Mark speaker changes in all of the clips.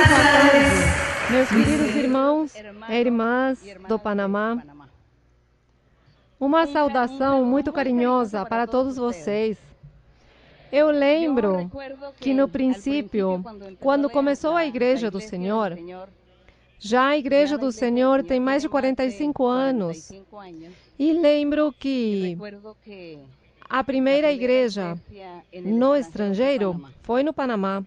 Speaker 1: boa tarde, meus queridos irmãos e irmãs do Panamá. Uma saudação muito carinhosa para todos vocês. Eu lembro que no princípio, quando começou a Igreja do Senhor, já a Igreja do Senhor tem mais de 45 anos. E lembro que a primeira igreja no estrangeiro foi no Panamá.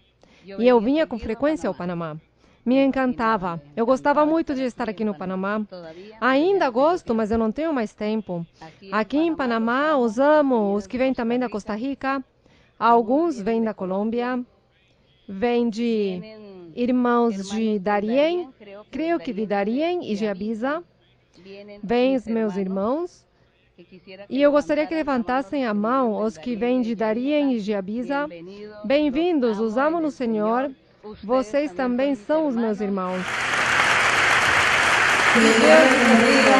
Speaker 1: E eu vinha com frequência ao Panamá. Me encantava. Eu gostava muito de estar aqui no Panamá. Ainda gosto, mas eu não tenho mais tempo. Aqui em Panamá, os que vêm também da Costa Rica. Alguns vêm da Colômbia. Vêm de irmãos de Darién, creio que de Darién e de Ibiza. Vêm os meus irmãos. E eu gostaria que levantassem a mão os que vêm de Darién e de Ibiza. Bem-vindos, os amo no Senhor. Vocês também são os meus irmãos. Que Deus bendiga.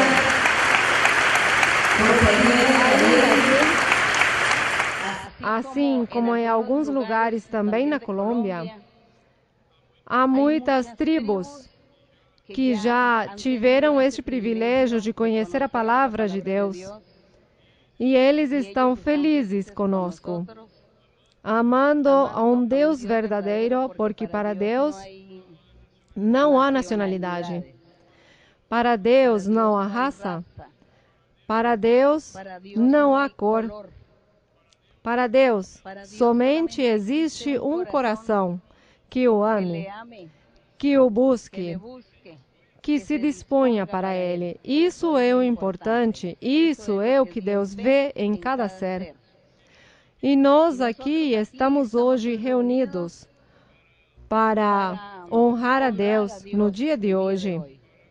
Speaker 1: Assim como em alguns lugares também na Colômbia, há muitas tribos que já tiveram este privilégio de conhecer a palavra de Deus. E eles estão felizes conosco, amando a um Deus verdadeiro, porque para Deus não há nacionalidade. Para Deus não há raça. Para Deus não há cor. Para Deus somente existe um coração que o ame, que o busque, que se disponha para Ele. Isso é o importante, isso é o que Deus vê em cada ser. E nós aqui estamos hoje reunidos para honrar a Deus no dia de hoje,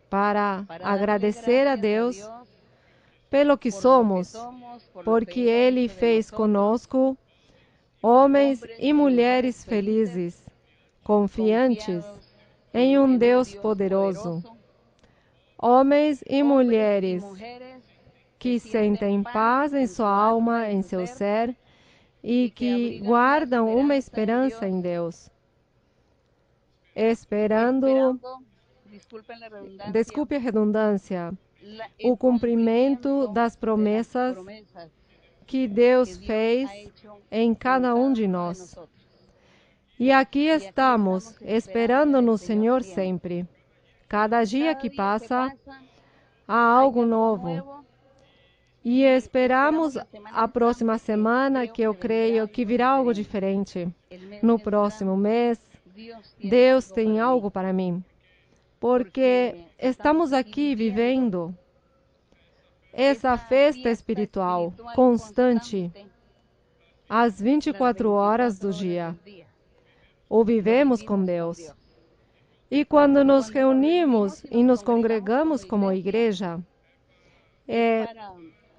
Speaker 1: para agradecer a Deus pelo que somos, porque Ele fez conosco homens e mulheres felizes, confiantes em um Deus poderoso. Homens e mulheres que sentem paz em sua alma, em seu ser, e que guardam uma esperança em Deus. Esperando, desculpe a redundância, o cumprimento das promessas que Deus fez em cada um de nós. E aqui estamos, esperando no Senhor sempre. Cada dia que passa, há algo novo. E esperamos a próxima semana, que eu creio que virá algo diferente. No próximo mês, Deus tem algo para mim. Porque estamos aqui vivendo essa festa espiritual constante, às 24 horas do dia. O vivemos com Deus. E quando nos reunimos e nos congregamos como igreja, é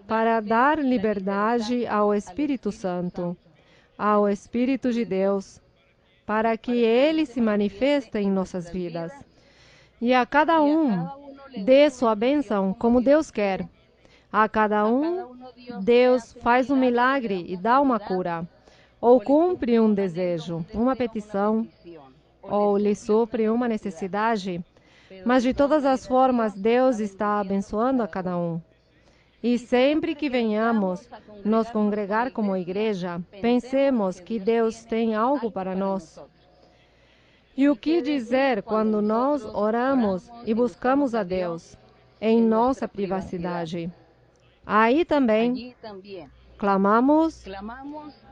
Speaker 1: para dar liberdade ao Espírito Santo, ao Espírito de Deus, para que Ele se manifeste em nossas vidas. E a cada um dê sua bênção como Deus quer. A cada um, Deus faz um milagre e dá uma cura, ou cumpre um desejo, uma petição, ou lhe supre uma necessidade. Mas de todas as formas, Deus está abençoando a cada um. E sempre que venhamos nos congregar como igreja, pensemos que Deus tem algo para nós. E o que dizer quando nós oramos e buscamos a Deus em nossa privacidade? Aí também clamamos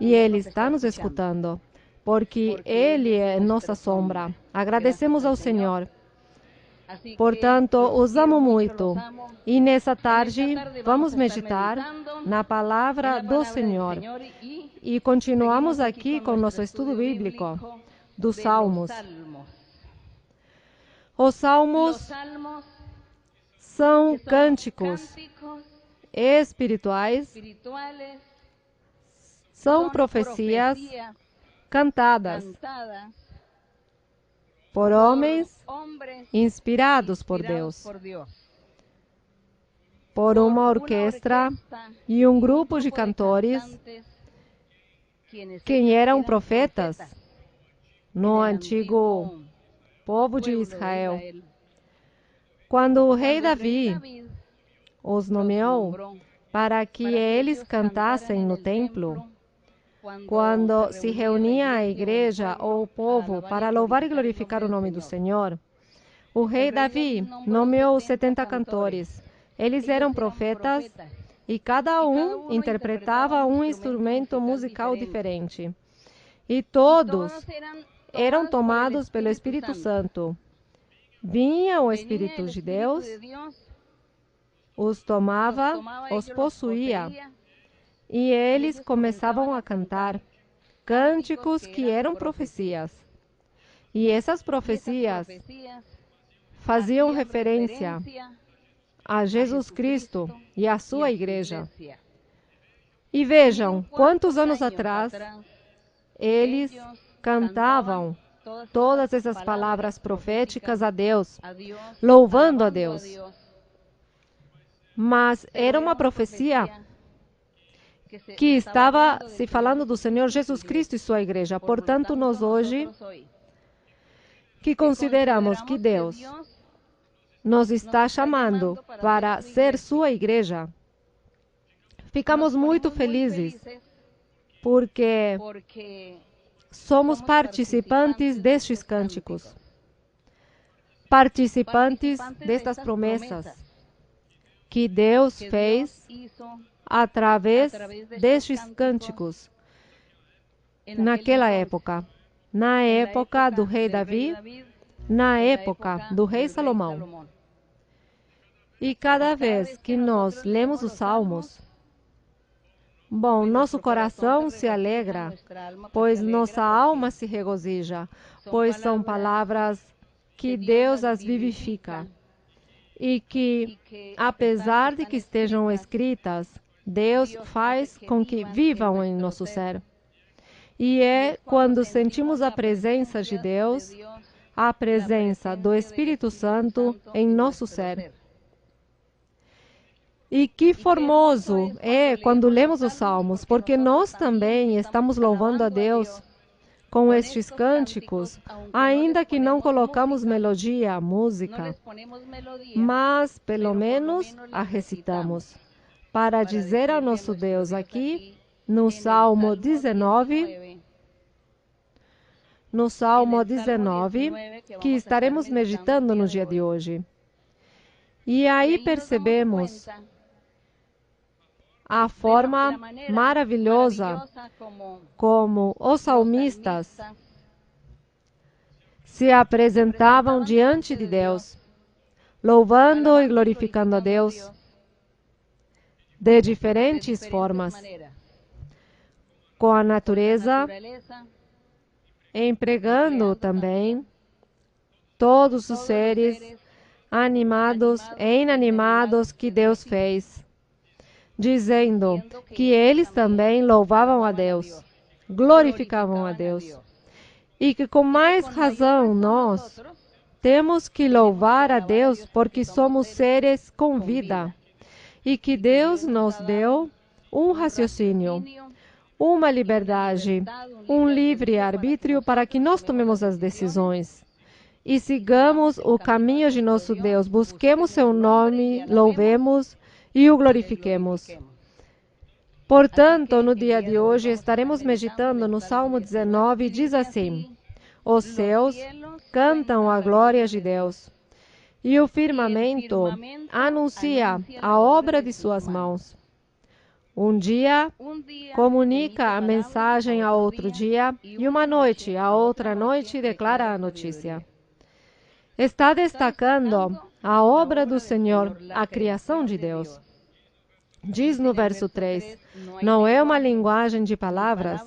Speaker 1: e Ele está nos escutando, porque Ele é nossa sombra. Agradecemos ao Senhor. Portanto, os amo muito. E nessa tarde vamos meditar na palavra do Senhor. E continuamos aqui com nosso estudo bíblico dos Salmos. Os Salmos são cânticos espirituais, são profecias cantadas por homens inspirados por Deus, por uma orquestra e um grupo de cantores que eram profetas no Antigo povo de Israel. Quando o rei Davi os nomeou para que eles cantassem no templo, quando se reunia a igreja ou o povo para louvar e glorificar o nome do Senhor, o rei Davi nomeou 70 cantores. Eles eram profetas e cada um interpretava um instrumento musical diferente. E todos eram tomados pelo Espírito Santo. Vinha o Espírito de Deus, os tomava, os possuía, e eles começavam a cantar cânticos que eram profecias. E essas profecias faziam referência a Jesus Cristo e a sua igreja. E vejam, quantos anos atrás eles cantavam todas essas palavras proféticas a Deus, louvando a Deus. Mas era uma profecia que estava se falando do Senhor Jesus Cristo e sua igreja. Portanto, nós hoje, que consideramos que Deus nos está chamando para ser sua igreja, ficamos muito felizes, porque somos participantes destes cânticos, participantes destas promessas que Deus fez através destes cânticos naquela época, na época do rei Davi, na época do rei Salomão. E cada vez que nós lemos os Salmos, bom, nosso coração se alegra, pois nossa alma se regozija, pois são palavras que Deus as vivifica e que, apesar de que estejam escritas, Deus faz com que vivam em nosso ser. E é quando sentimos a presença de Deus, a presença do Espírito Santo em nosso ser. E que formoso é quando lemos os Salmos, porque nós também estamos louvando a Deus com estes cânticos, ainda que não colocamos melodia, música, mas pelo menos a recitamos, para dizer ao nosso Deus aqui, no Salmo 19, que estaremos meditando no dia de hoje. E aí percebemos a forma maravilhosa como os salmistas se apresentavam diante de Deus, louvando e glorificando a Deus de diferentes formas, com a natureza, empregando também todos os seres animados e inanimados que Deus fez, dizendo que eles também louvavam a Deus, glorificavam a Deus, e que com mais razão nós temos que louvar a Deus porque somos seres com vida, e que Deus nos deu um raciocínio, uma liberdade, um livre-arbítrio para que nós tomemos as decisões e sigamos o caminho de nosso Deus, busquemos seu nome, louvemos e o glorifiquemos. Portanto, no dia de hoje, estaremos meditando no Salmo 19, diz assim: os céus cantam a glória de Deus, e o firmamento anuncia a obra de suas mãos. Um dia comunica a mensagem a outro dia, e uma noite a outra noite declara a notícia. Está destacando a obra do Senhor, a criação de Deus. Diz no verso 3, não é uma linguagem de palavras,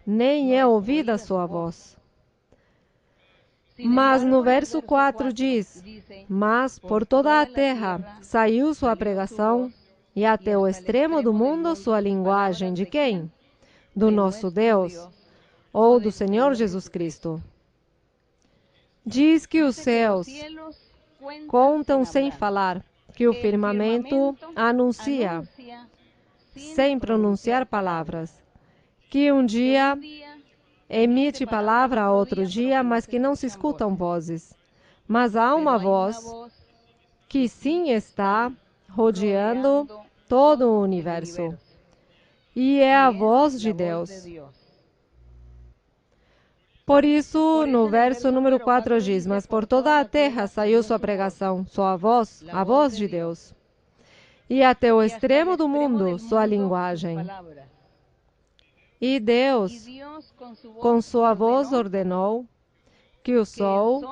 Speaker 1: nem é ouvida a sua voz. Mas no verso 4 diz, mas por toda a terra saiu sua pregação, e até o extremo do mundo sua linguagem de quem? Do nosso Deus, ou do Senhor Jesus Cristo. Diz que os céus contam sem falar, que o firmamento anuncia sem pronunciar palavras, que um dia emite palavra outro dia, mas que não se escutam vozes. Mas há uma voz que sim está rodeando todo o universo. E é a voz de Deus. Por isso, no verso número 4 diz, mas por toda a terra saiu sua pregação, sua voz, a voz de Deus. E até o extremo do mundo, sua linguagem. E Deus, com sua voz, ordenou que o sol,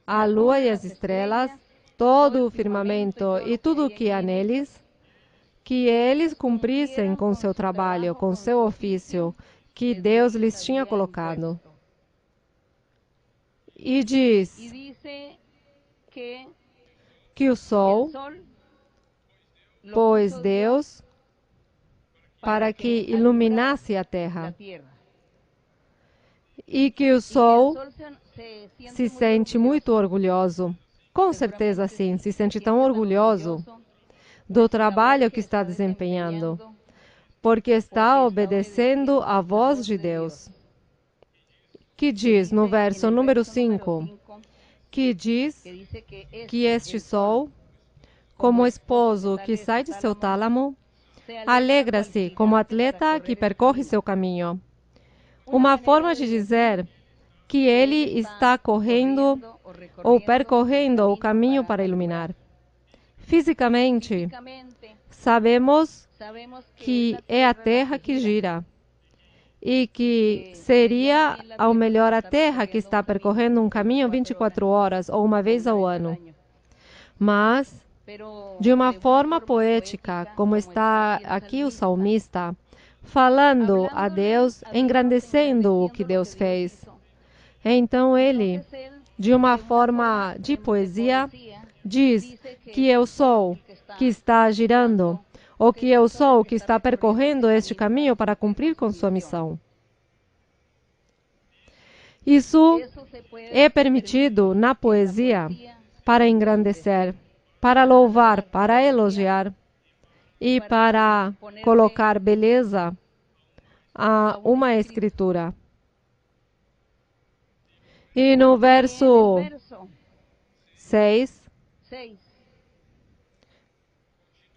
Speaker 1: a lua e as estrelas, todo o firmamento e tudo o que há neles, que eles cumprissem com seu trabalho, com seu ofício, que Deus lhes tinha colocado. E diz que o sol, pois Deus, para que iluminasse a terra. E que o sol se sente muito orgulhoso. Com certeza sim, se sente tão orgulhoso do trabalho que está desempenhando, porque está obedecendo à voz de Deus. Que diz no verso número 5, que diz que este sol, como esposo que sai de seu tálamo, alegra-se como atleta que percorre seu caminho. Uma forma de dizer que ele está correndo ou percorrendo o caminho para iluminar. Fisicamente, sabemos que é a Terra que gira e que seria, ao melhor, a Terra que está percorrendo um caminho 24 horas ou uma vez ao ano. Mas, de uma forma poética, como está aqui o salmista, falando a Deus, engrandecendo o que Deus fez. Então ele, de uma forma de poesia, diz que eu sou que está girando, ou que eu sou que está percorrendo este caminho para cumprir com sua missão. Isso é permitido na poesia para engrandecer, para louvar, para elogiar e para colocar beleza a uma escritura. E no verso 6,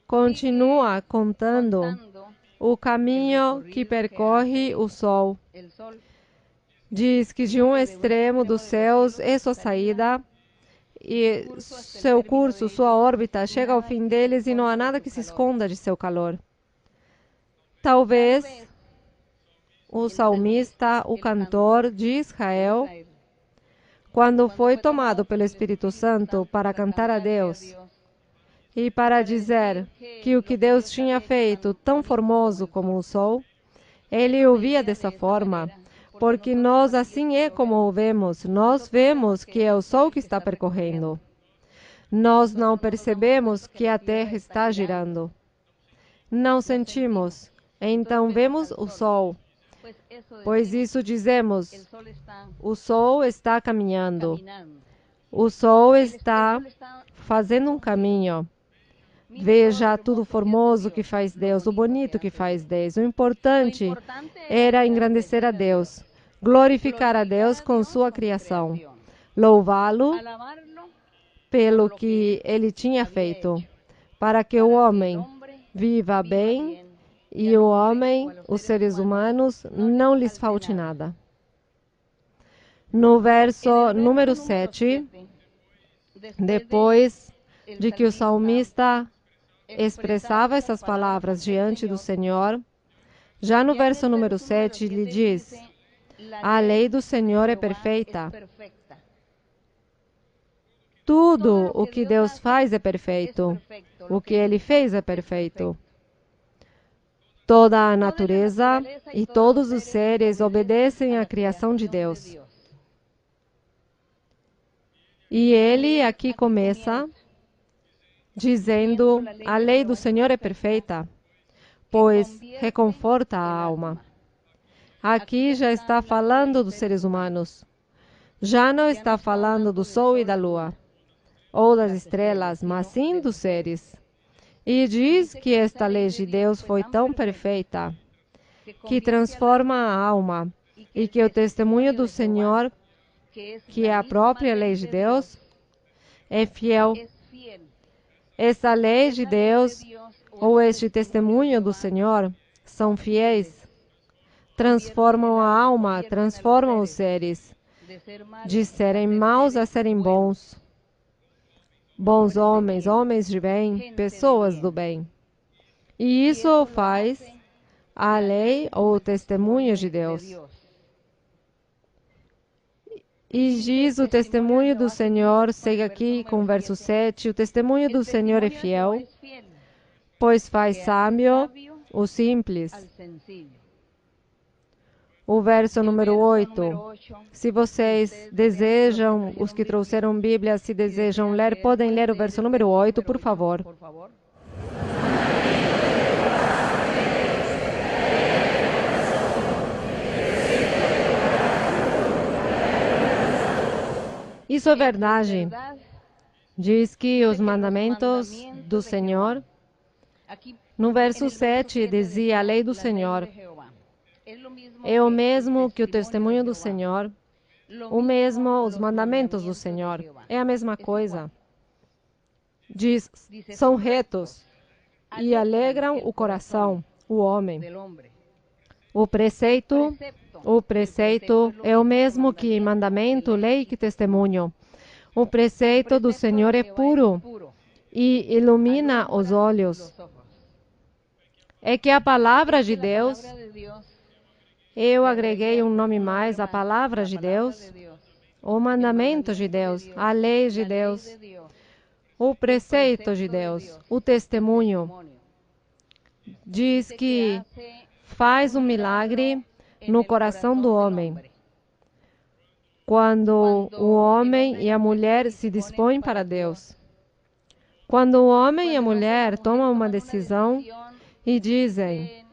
Speaker 1: continua contando o caminho que percorre o sol. Diz que de um extremo dos céus é sua saída, e seu curso, sua órbita, chega ao fim deles e não há nada que se esconda de seu calor. Talvez o salmista, o cantor de Israel, quando foi tomado pelo Espírito Santo para cantar a Deus e para dizer que o que Deus tinha feito tão formoso como o sol, ele o via dessa forma, porque nós assim é como o vemos. Nós vemos que é o sol que está percorrendo. Nós não percebemos que a terra está girando. Não sentimos. Então vemos o sol. Pois isso dizemos, o sol está caminhando. O sol está fazendo um caminho. Veja tudo formoso que faz Deus, o bonito que faz Deus. O importante era engrandecer a Deus, glorificar a Deus com sua criação, louvá-lo pelo que ele tinha feito, para que o homem viva bem e o homem, os seres humanos, não lhes falte nada. No verso número 7, depois de que o salmista expressava essas palavras diante do Senhor, já no verso número 7, ele diz: a lei do Senhor é perfeita. Tudo o que Deus faz é perfeito. O que Ele fez é perfeito. Toda a natureza e todos os seres obedecem à criação de Deus. E ele aqui começa dizendo: a lei do Senhor é perfeita, pois reconforta a alma. Aqui já está falando dos seres humanos. Já não está falando do sol e da lua, ou das estrelas, mas sim dos seres. E diz que esta lei de Deus foi tão perfeita que transforma a alma e que o testemunho do Senhor, que é a própria lei de Deus, é fiel. Essa lei de Deus, ou este testemunho do Senhor, são fiéis, transformam a alma, transformam os seres, de serem maus a serem bons, bons homens, homens de bem, pessoas do bem. E isso faz a lei ou o testemunho de Deus. E diz o testemunho do Senhor, segue aqui com o verso 7, o testemunho do Senhor é fiel, pois faz sábio o simples. O verso número 8, se vocês desejam, os que trouxeram Bíblia, se desejam ler, podem ler o verso número 8, por favor. Isso é verdade. Diz que os mandamentos do Senhor, no verso 7, dizia a lei do Senhor. É o mesmo que o testemunho do Senhor, o mesmo os mandamentos do Senhor. É a mesma coisa. Diz, são retos e alegram o coração, o homem. O preceito é o mesmo que mandamento, lei e testemunho. O preceito do Senhor é puro e ilumina os olhos. É que a palavra de Deus, eu agreguei um nome mais, a palavra de Deus, o mandamento de Deus, a lei de Deus, o preceito de Deus, o testemunho, diz que faz um milagre no coração do homem. Quando o homem e a mulher se dispõem para Deus. Quando o homem e a mulher tomam uma decisão e dizem,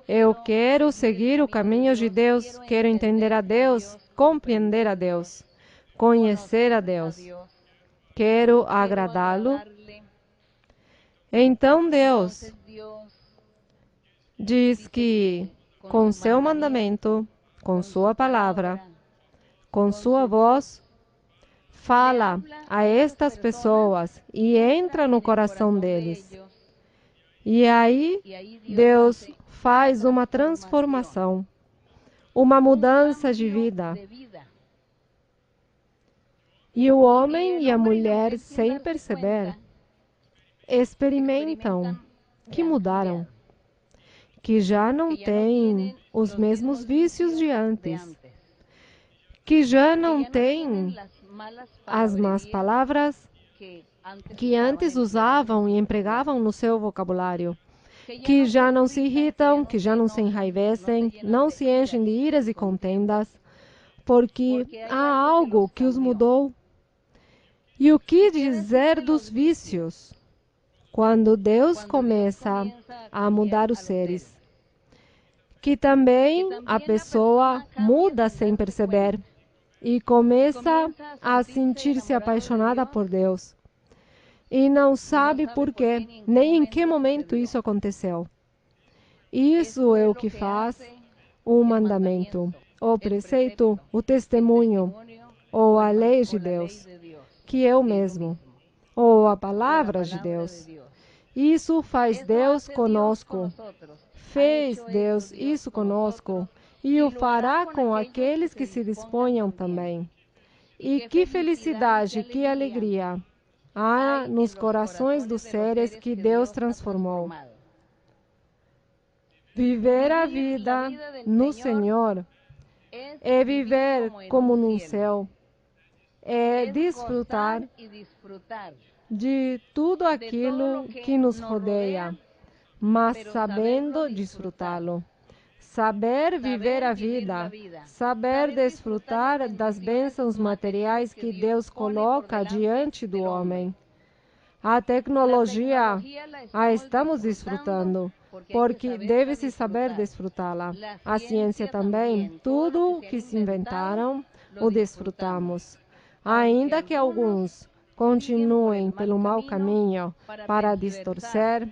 Speaker 1: eu quero seguir o caminho de Deus, quero entender a Deus, compreender a Deus, conhecer a Deus, quero agradá-lo. Então Deus diz que com seu mandamento, com sua palavra, com sua voz, fala a estas pessoas e entra no coração deles. E aí Deus faz uma transformação, uma mudança de vida. E o homem e a mulher, sem perceber, experimentam que mudaram, que já não têm os mesmos vícios de antes, que já não têm as más palavras que antes usavam e empregavam no seu vocabulário, que já não se irritam, que já não se enraivecem, não se enchem de iras e contendas, porque há algo que os mudou. E o que dizer dos vícios? Quando Deus começa a mudar os seres, que também a pessoa muda sem perceber e começa a sentir-se apaixonada por Deus. E não sabe por quê, nem em que momento isso aconteceu. Isso é o que faz o mandamento, o preceito, o testemunho, ou a lei de Deus, que é o mesmo, ou a palavra de Deus. Isso faz Deus conosco. Fez Deus isso conosco e o fará com aqueles que se disponham também. E que felicidade, que alegria há nos corações dos seres que Deus transformou. Viver a vida no Senhor é viver como num céu, é desfrutar de tudo aquilo que nos rodeia, mas sabendo desfrutá-lo. Saber viver a vida, saber desfrutar das bênçãos materiais que Deus coloca diante do homem. A tecnologia a estamos desfrutando, porque deve-se saber desfrutá-la. A ciência também, tudo que se inventaram, o desfrutamos. Ainda que alguns continuem pelo mau caminho para distorcer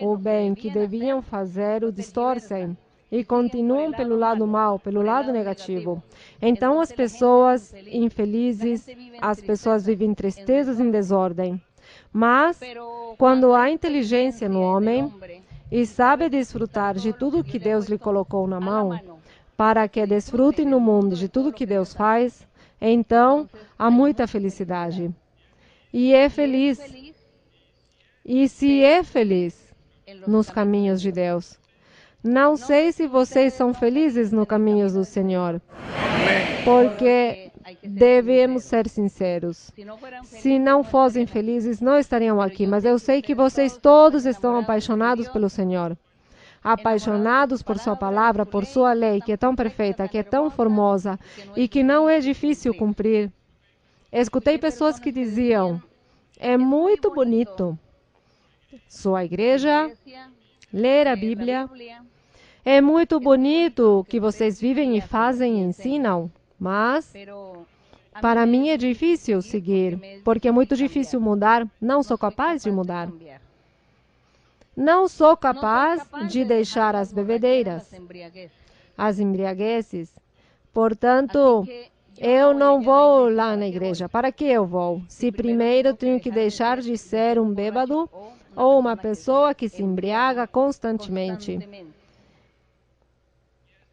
Speaker 1: o bem que deviam fazer, o distorcem. e continuam pelo lado mal, pelo lado negativo. Então as pessoas infelizes, as pessoas vivem tristezas em desordem. Mas quando há inteligência no homem e sabe desfrutar de tudo que Deus lhe colocou na mão, para que desfrute no mundo de tudo que Deus faz, então há muita felicidade. E é feliz. E se é feliz nos caminhos de Deus. Não sei se vocês são felizes nos caminhos do Senhor, porque devemos ser sinceros. Se não fossem felizes, não estariam aqui, mas eu sei que vocês todos estão apaixonados pelo Senhor. Apaixonados por sua palavra, por sua lei, que é tão perfeita, que é tão formosa e que não é difícil cumprir. Escutei pessoas que diziam, é muito bonito sua igreja, ler a Bíblia. É muito bonito o que vocês vivem e fazem e ensinam, mas para mim é difícil seguir, porque é muito difícil mudar. Não sou capaz de mudar. Não sou capaz de deixar as bebedeiras, as embriaguezes. Portanto, eu não vou lá na igreja. Para que eu vou? Se primeiro tenho que deixar de ser um bêbado ou uma pessoa que se embriaga constantemente.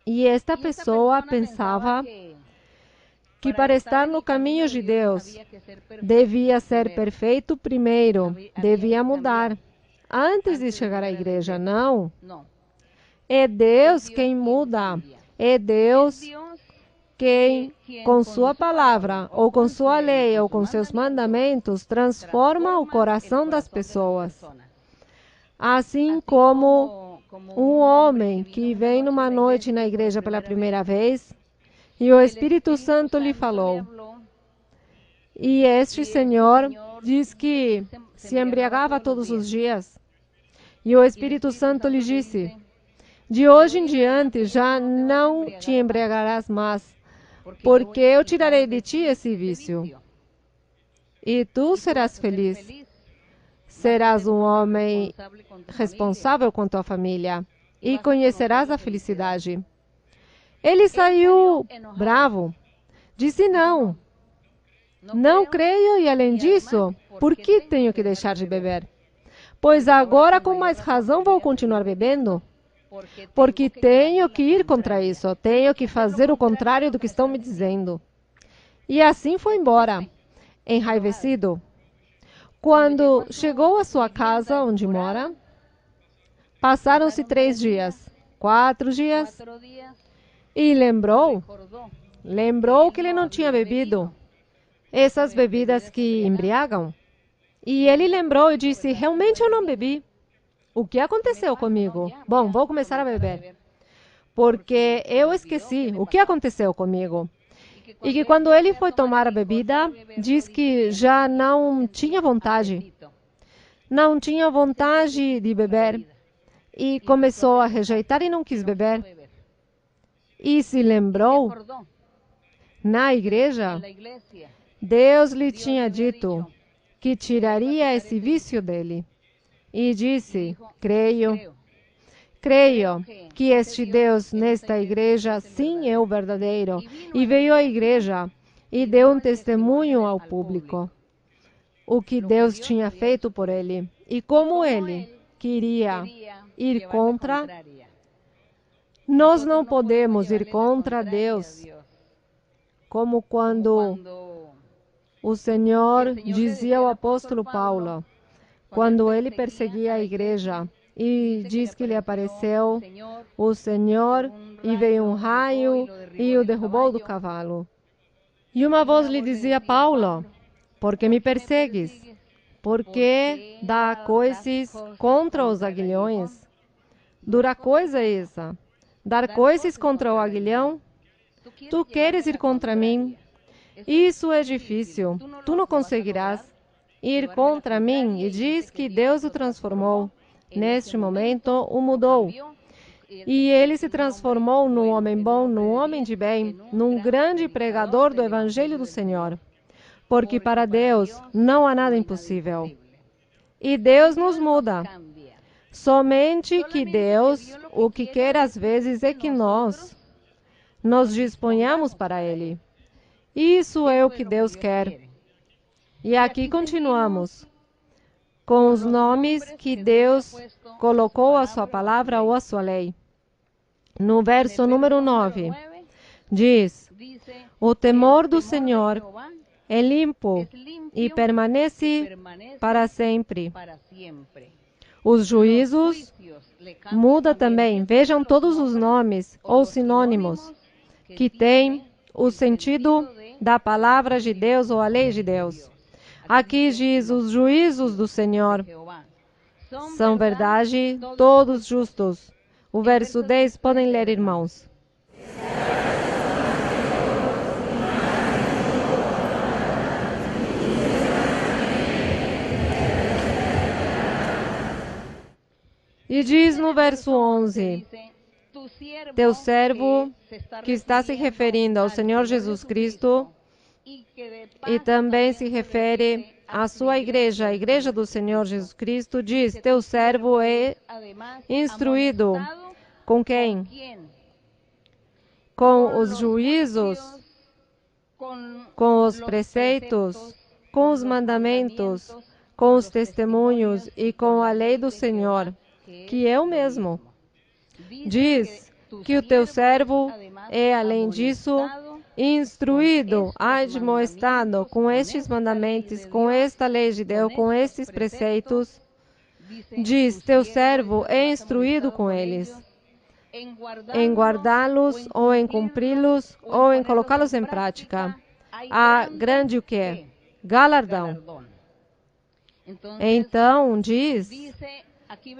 Speaker 1: E esta pessoa pensava que para estar no caminho de Deus, devia ser perfeito primeiro, devia mudar. Antes de chegar à igreja, não. É Deus quem muda. É Deus quem, com sua palavra, ou com sua lei, ou com seus mandamentos, transforma o coração das pessoas. Assim como um homem que vem numa noite na igreja pela primeira vez e o Espírito Santo lhe falou. E este senhor diz que se embriagava todos os dias. E o Espírito Santo lhe disse, de hoje em diante já não te embriagarás mais, porque eu tirarei de ti esse vício. E tu serás feliz. Serás um homem responsável com tua família e conhecerás a felicidade. Ele saiu bravo. Disse não. Não creio e, além disso, por que tenho que deixar de beber? Pois agora, com mais razão, vou continuar bebendo. Porque tenho que ir contra isso. Tenho que fazer o contrário do que estão me dizendo. E assim foi embora, enraivecido. Quando chegou à sua casa, onde mora, passaram-se 3 dias, 4 dias, e lembrou que ele não tinha bebido essas bebidas que embriagam. E ele lembrou e disse, realmente eu não bebi. O que aconteceu comigo? Bom, vou começar a beber. Porque eu esqueci o que aconteceu comigo. E que quando ele foi tomar a bebida, diz que já não tinha vontade. Não tinha vontade de beber. E começou a rejeitar e não quis beber. E se lembrou, na igreja, Deus lhe tinha dito que tiraria esse vício dele. E disse, creio que este Deus nesta igreja sim é o verdadeiro. E veio à igreja e deu um testemunho ao público. O que Deus tinha feito por ele. E como ele queria ir contra, nós não podemos ir contra Deus. Como quando o Senhor dizia ao apóstolo Paulo, quando ele perseguia a igreja, e diz que lhe apareceu o Senhor e veio um raio e o derrubou do cavalo. E uma voz lhe dizia, Paulo, por que me persegues? Por que dá coices contra os aguilhões? Dura coisa essa. Dar coices contra o aguilhão? Tu queres ir contra mim? Isso é difícil. Tu não conseguirás ir contra mim. E diz que Deus o transformou. Neste momento, o mudou. E ele se transformou num homem bom, num homem de bem, num grande pregador do Evangelho do Senhor. Porque para Deus não há nada impossível. E Deus nos muda. Somente que Deus, o que quer às vezes é que nós nos disponhamos para Ele. Isso é o que Deus quer. E aqui continuamos com os nomes que Deus colocou à sua palavra ou à sua lei. No verso número 9, diz: o temor do Senhor é limpo e permanece para sempre. Os juízos muda também. Vejam todos os nomes ou sinônimos que têm o sentido da palavra de Deus ou a lei de Deus. Aqui diz: os juízos do Senhor são verdade, todos justos. O verso 10, podem ler, irmãos. E diz no verso 11, teu servo, que está se referindo ao Senhor Jesus Cristo, e também se refere à sua igreja, a igreja do Senhor Jesus Cristo, diz, teu servo é instruído. Com quem? Com os juízos, com os preceitos, com os mandamentos, com os testemunhos e com a lei do Senhor, que é o mesmo. Diz que o teu servo é, além disso, instruído, admoestado com estes mandamentos, com esta lei de Deus, com estes preceitos. Diz, teu servo é instruído com eles, em guardá-los, ou em cumpri-los, ou em colocá-los em prática. Há grande o quê? Galardão. Então, diz,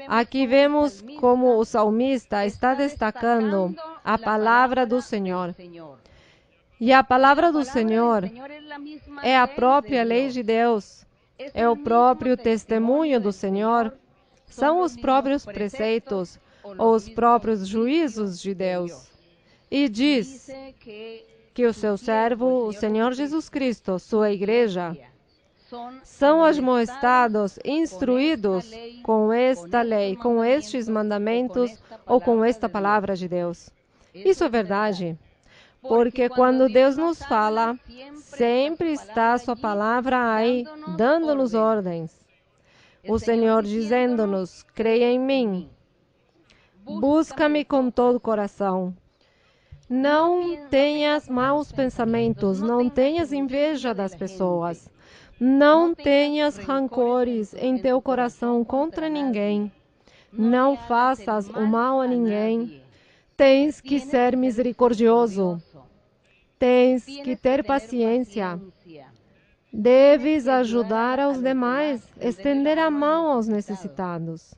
Speaker 1: aqui vemos como o salmista está destacando a palavra do Senhor. E a palavra do Senhor é a própria lei de Deus, é o próprio testemunho do Senhor, são os próprios preceitos, ou os próprios juízos de Deus. E diz que o seu servo, o Senhor Jesus Cristo, sua igreja, são admoestados, instruídos com esta lei, com estes mandamentos ou com esta palavra de Deus. Isso é verdade, porque quando Deus nos fala, sempre está a sua palavra aí, dando-nos ordens. O Senhor dizendo-nos, creia em mim, busca-me com todo o coração. Não tenhas maus pensamentos, não tenhas inveja das pessoas. Não tenhas rancores em teu coração contra ninguém. Não faças o mal a ninguém. Tens que ser misericordioso. Tens que ter paciência. Deves ajudar aos demais, estender a mão aos necessitados.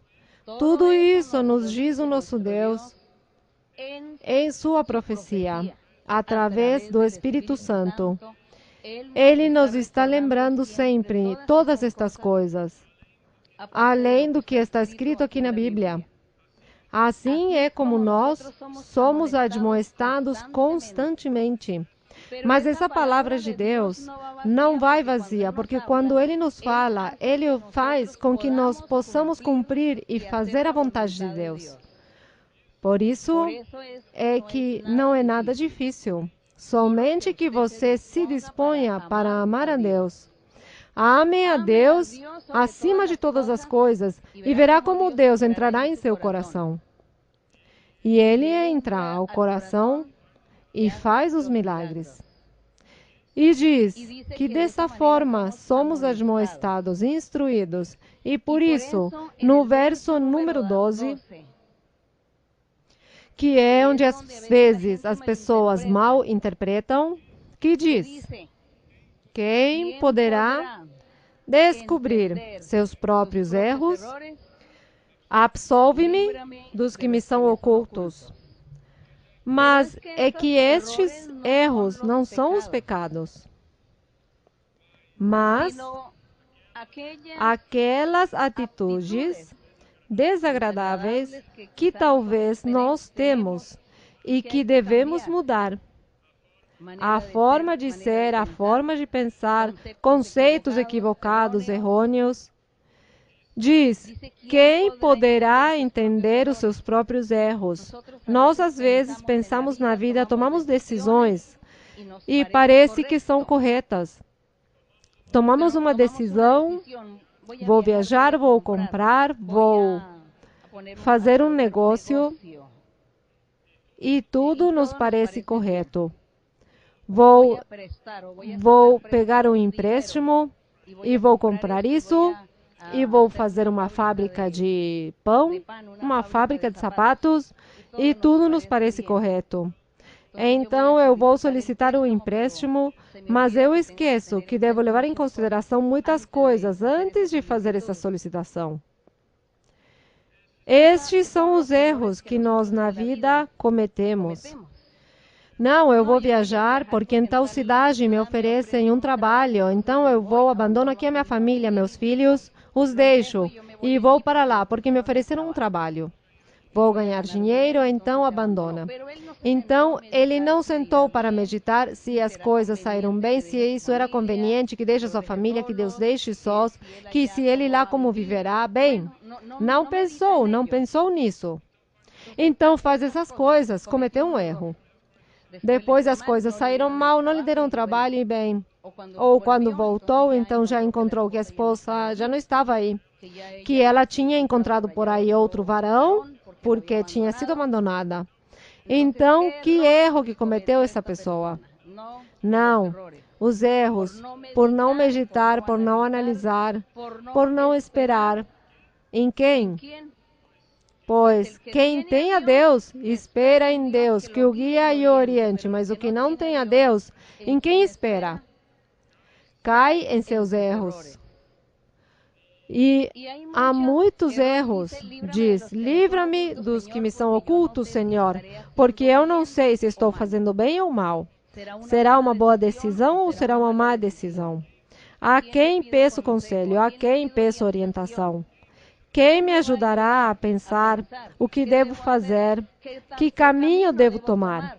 Speaker 1: Tudo isso nos diz o nosso Deus em sua profecia, através do Espírito Santo. Ele nos está lembrando sempre todas estas coisas, além do que está escrito aqui na Bíblia. Assim é como nós somos admoestados constantemente. Mas essa palavra de Deus não vai vazia, porque quando Ele nos fala, Ele faz com que nós possamos cumprir e fazer a vontade de Deus. Por isso é que não é nada difícil. Somente que você se disponha para amar a Deus. Ame a Deus acima de todas as coisas e verá como Deus entrará em seu coração. E Ele entra ao coração e faz os milagres. E diz que dessa forma somos admoestados, instruídos. E por isso, no verso número 12, que é onde às vezes as pessoas mal interpretam, que diz: quem poderá descobrir seus próprios erros? Absolve-me dos que me são ocultos. Mas é que estes erros não são os pecados, mas aquelas atitudes desagradáveis que talvez nós temos e que devemos mudar. A forma de ser, a forma de pensar, conceitos equivocados, errôneos. Diz, quem poderá entender os seus próprios erros? Nós, às vezes, pensamos na vida, tomamos decisões e parece que são corretas. Tomamos uma decisão, vou viajar, vou comprar, vou fazer um negócio e tudo nos parece correto. Vou pegar um empréstimo e vou comprar isso e vou fazer uma fábrica de pão, uma fábrica de sapatos e tudo nos parece correto. Então, eu vou solicitar um empréstimo, mas eu esqueço que devo levar em consideração muitas coisas antes de fazer essa solicitação. Estes são os erros que nós na vida cometemos. Não, eu vou viajar porque em tal cidade me oferecem um trabalho, então eu vou, abandono aqui a minha família, meus filhos, os deixo e vou para lá porque me ofereceram um trabalho. Vou ganhar dinheiro, então abandona. Então, ele não sentou para meditar se as coisas saíram bem, se isso era conveniente, que deixe sua família, que Deus deixe sós, que se ele lá como viverá, bem. Não pensou nisso. Então, faz essas coisas, cometeu um erro. Depois as coisas saíram mal, não lhe deram trabalho e bem. Ou quando voltou, então já encontrou que a esposa já não estava aí. Que ela tinha encontrado por aí outro varão, porque tinha sido abandonada. Então, que erro que cometeu essa pessoa? Não, os erros, por não meditar, por não analisar, por não esperar. Em quem? Pois quem tem a Deus, espera em Deus, que o guia e o oriente, mas o que não tem a Deus, em quem espera? Cai em seus erros. E há muitos erros. Diz, livra-me dos que me são ocultos, Senhor, porque eu não sei se estou fazendo bem ou mal. Será uma boa decisão ou será uma má decisão? A quem peço conselho? A quem peço orientação? Quem me ajudará a pensar o que devo fazer? Que caminho devo tomar?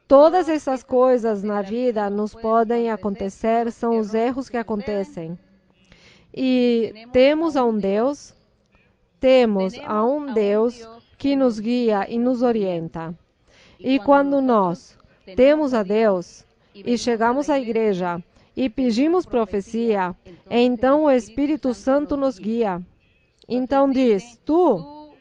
Speaker 1: Todas essas coisas na vida nos podem acontecer, são os erros que acontecem. E temos a um Deus que nos guia e nos orienta. E quando nós temos a Deus e chegamos à igreja e pedimos profecia, então o Espírito Santo nos guia. Então diz, tu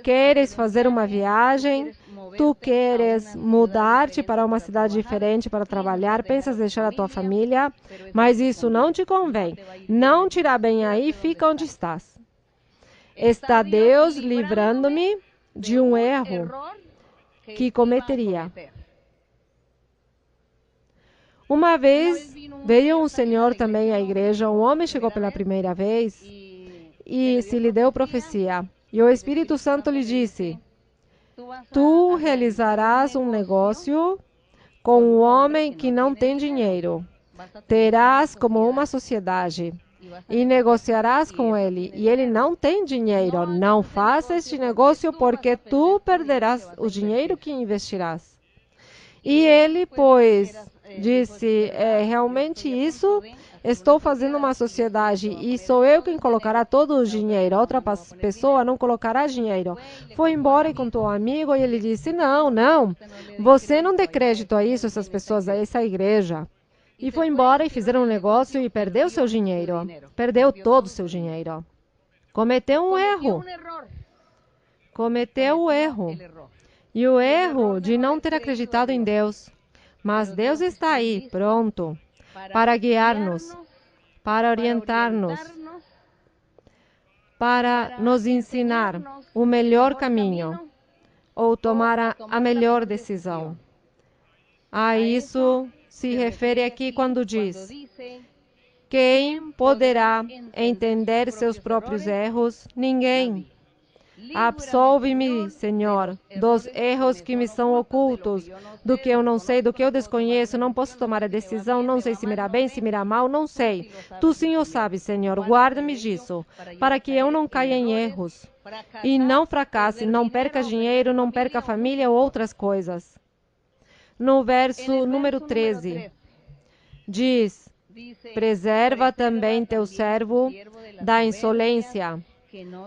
Speaker 1: queres fazer uma viagem, tu queres mudar-te para uma cidade diferente para trabalhar, pensas deixar a tua família, mas isso não te convém, não te irá bem aí, fica onde estás. Está Deus livrando-me de um erro que cometeria. Uma vez veio um senhor também à igreja, um homem chegou pela primeira vez e se lhe deu profecia. E o Espírito Santo lhe disse, tu realizarás um negócio com um homem que não tem dinheiro. Terás como uma sociedade e negociarás com ele. E ele não tem dinheiro. Não faça este negócio porque tu perderás o dinheiro que investirás. E ele, pois, disse, realmente isso, estou fazendo uma sociedade e sou eu quem colocará todo o dinheiro, outra pessoa não colocará dinheiro. Foi embora e contou ao amigo e ele disse, não, você não dê crédito a isso, essas pessoas, a essa igreja. E foi embora e fizeram um negócio e perdeu seu dinheiro, perdeu todo o seu dinheiro. Cometeu um erro. Cometeu o erro. E o erro de não ter acreditado em Deus. Mas Deus está aí, pronto, para guiar-nos, para orientar-nos, para nos ensinar o melhor caminho ou tomar a melhor decisão. A isso se refere aqui quando diz, quem poderá entender seus próprios erros? Ninguém. Absolve-me, Senhor, dos erros que me são ocultos, do que eu não sei, do que eu desconheço, não posso tomar a decisão, não sei se me irá bem, se me irá mal, não sei. Tu sim o sabes, Senhor, guarda-me disso, para que eu não caia em erros e não fracasse, não perca dinheiro, não perca família ou outras coisas. No verso número 13, diz, preserva também teu servo da insolência,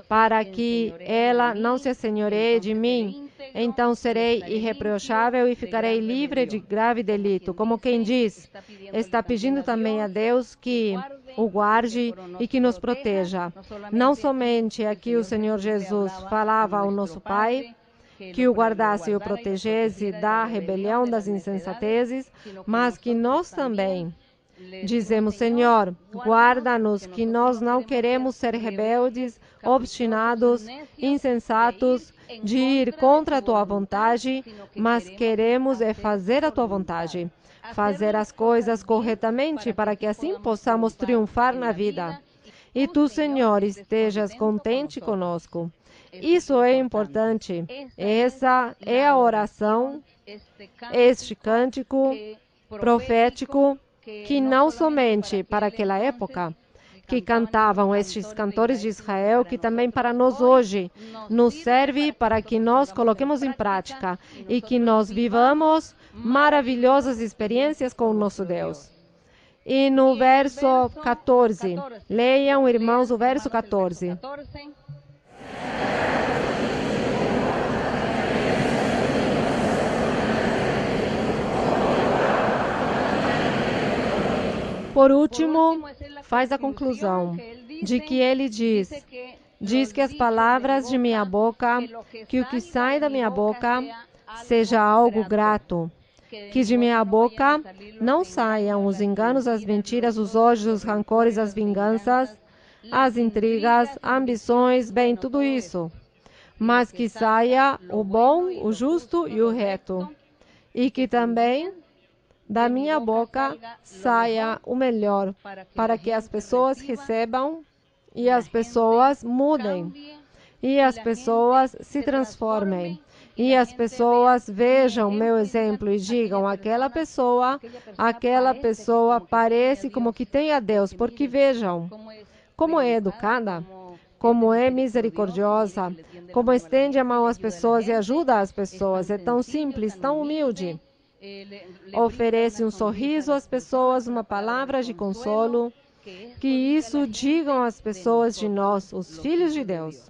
Speaker 1: para que ela não se assenhoreie de mim. Então serei irreprochável e ficarei livre de grave delito. Como quem diz, está pedindo também a Deus que o guarde e que nos proteja. Não somente aqui o Senhor Jesus falava ao nosso Pai, que o guardasse e o protegesse da rebelião, das insensatezes, mas que nós também dizemos, Senhor, guarda-nos, que nós não queremos ser rebeldes, obstinados, insensatos, de ir contra a Tua vontade, mas queremos fazer a Tua vontade, fazer as coisas corretamente, para que assim possamos triunfar na vida. E Tu, Senhor, estejas contente conosco. Isso é importante. Essa é a oração, este cântico profético, que não somente para aquela época, que cantavam estes cantores de Israel, que também para nós hoje nos serve para que nós coloquemos em prática e que nós vivamos maravilhosas experiências com o nosso Deus. E no verso 14, leiam, irmãos, o verso 14. Por último, faz a conclusão de que ele diz que as palavras de minha boca, que o que sai da minha boca seja algo grato, que de minha boca não saiam os enganos, as mentiras, os ódios, os rancores, as vinganças, as intrigas, ambições, bem, tudo isso, mas que saia o bom, o justo e o reto, e que também da minha boca saia o melhor, para que as pessoas recebam e as pessoas mudem, e as pessoas se transformem, e as pessoas vejam meu exemplo e digam, aquela pessoa parece como que tem a Deus, porque vejam como é educada, como é misericordiosa, como estende a mão às pessoas e ajuda as pessoas, é tão simples, tão humilde. Oferece um sorriso às pessoas, uma palavra de consolo, que isso digam as pessoas de nós, os filhos de Deus,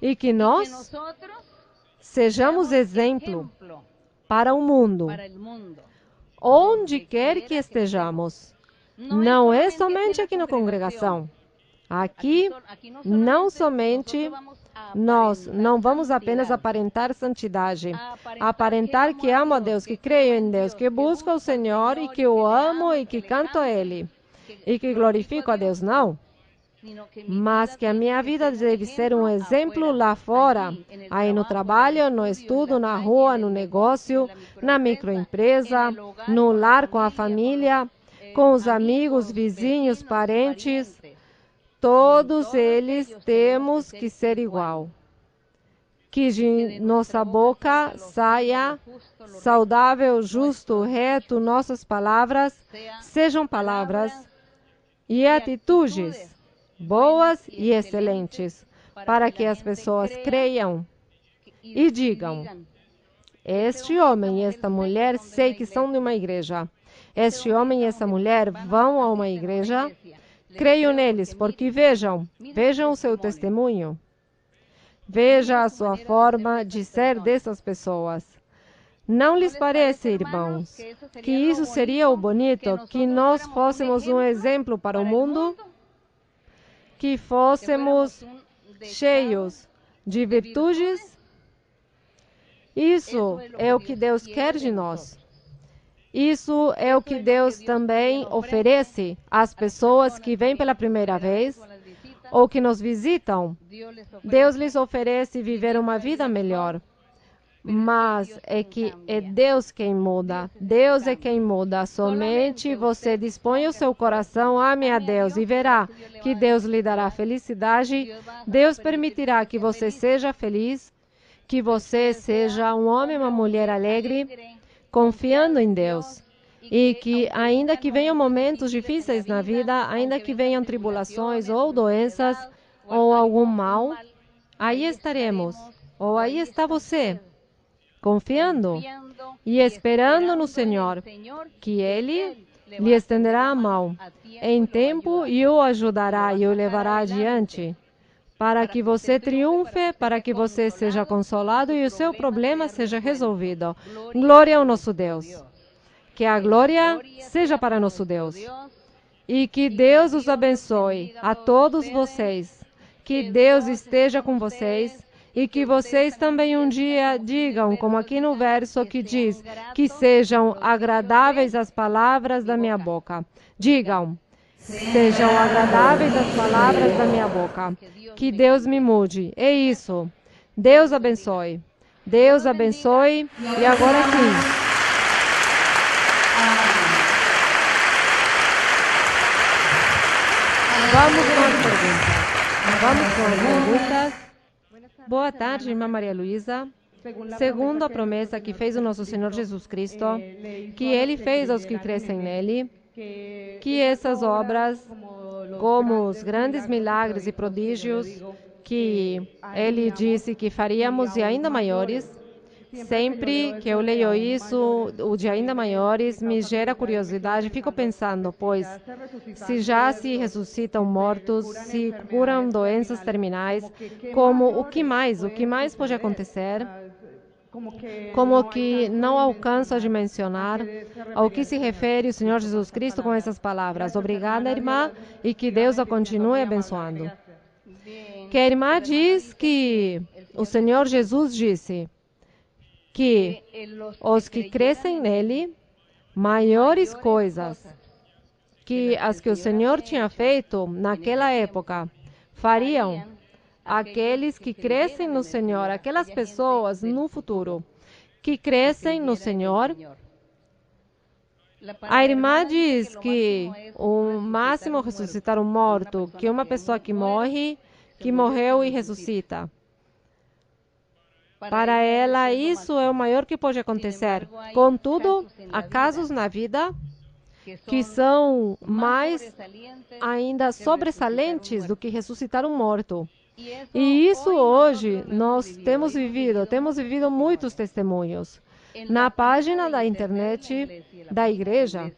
Speaker 1: e que nós sejamos exemplo para o mundo, onde quer que estejamos. Não é somente aqui na congregação. Aqui, não somente nós não vamos apenas aparentar santidade, aparentar que amo a Deus, que creio em Deus, que busco o Senhor e que o amo e que canto a Ele e que glorifico a Deus, não. Mas que a minha vida deve ser um exemplo lá fora, aí no trabalho, no estudo, na rua, no negócio, na microempresa, no lar com a família, com os amigos, vizinhos, parentes. Todos eles temos que ser igual. Que de nossa boca saia saudável, justo, reto, nossas palavras sejam palavras e atitudes boas e excelentes, para que as pessoas creiam e digam, este homem e esta mulher sei que são de uma igreja. Este homem e essa mulher vão a uma igreja. Creio neles, porque vejam o seu testemunho. Veja a sua forma de ser dessas pessoas. Não lhes parece, irmãos, que isso seria o bonito, que nós fôssemos um exemplo para o mundo, que fôssemos cheios de virtudes? Isso é o que Deus quer de nós. Isso é o que Deus também oferece às pessoas que vêm pela primeira vez ou que nos visitam. Deus lhes oferece viver uma vida melhor. Mas é que é Deus quem muda. Deus é quem muda. Somente você dispõe o seu coração, ame a Deus e verá que Deus lhe dará felicidade. Deus permitirá que você seja feliz, que você seja um homem e uma mulher alegre, confiando em Deus. E que, ainda que venham momentos difíceis na vida, ainda que venham tribulações ou doenças ou algum mal, aí estaremos, ou aí está você, confiando e esperando no Senhor, que Ele lhe estenderá a mão em tempo e o ajudará e o levará adiante, para que você triunfe, para que você seja consolado e o seu problema seja resolvido. Glória ao nosso Deus. Que a glória seja para nosso Deus. E que Deus os abençoe a todos vocês. Que Deus esteja com vocês. E que vocês também um dia digam, como aqui no verso que diz, que sejam agradáveis as palavras da minha boca. Digam, sejam agradáveis as palavras da minha boca. Que Deus me mude. É isso. Deus abençoe. Deus abençoe. E agora sim. Vamos com as perguntas. Vamos com as perguntas. Boa tarde, irmã Maria Luísa. Segundo a promessa que fez o nosso Senhor Jesus Cristo, que Ele fez aos que crescem nele, que essas obras, como os grandes milagres e prodígios que Ele disse que faríamos e ainda maiores, sempre que eu leio isso, o de ainda maiores, me gera curiosidade. Fico pensando, pois, se já se ressuscitam mortos, se curam doenças terminais, como o que mais pode acontecer? Como que não alcanço a dimensionar ao que se refere o Senhor Jesus Cristo com essas palavras. Obrigada, irmã, e que Deus a continue abençoando. Que a irmã diz que o Senhor Jesus disse que os que crescem nele, maiores coisas que as que o Senhor tinha feito naquela época, fariam aqueles que crescem no Senhor, aquelas pessoas no futuro que crescem no Senhor. A irmã diz que o máximo ressuscitar um morto, que uma pessoa que morre, que morreu e ressuscita. Para ela, isso é o maior que pode acontecer. Contudo, há casos na vida que são mais ainda sobressalentes do que ressuscitar um morto. E isso hoje nós temos vivido muitos testemunhos. Na página da internet da igreja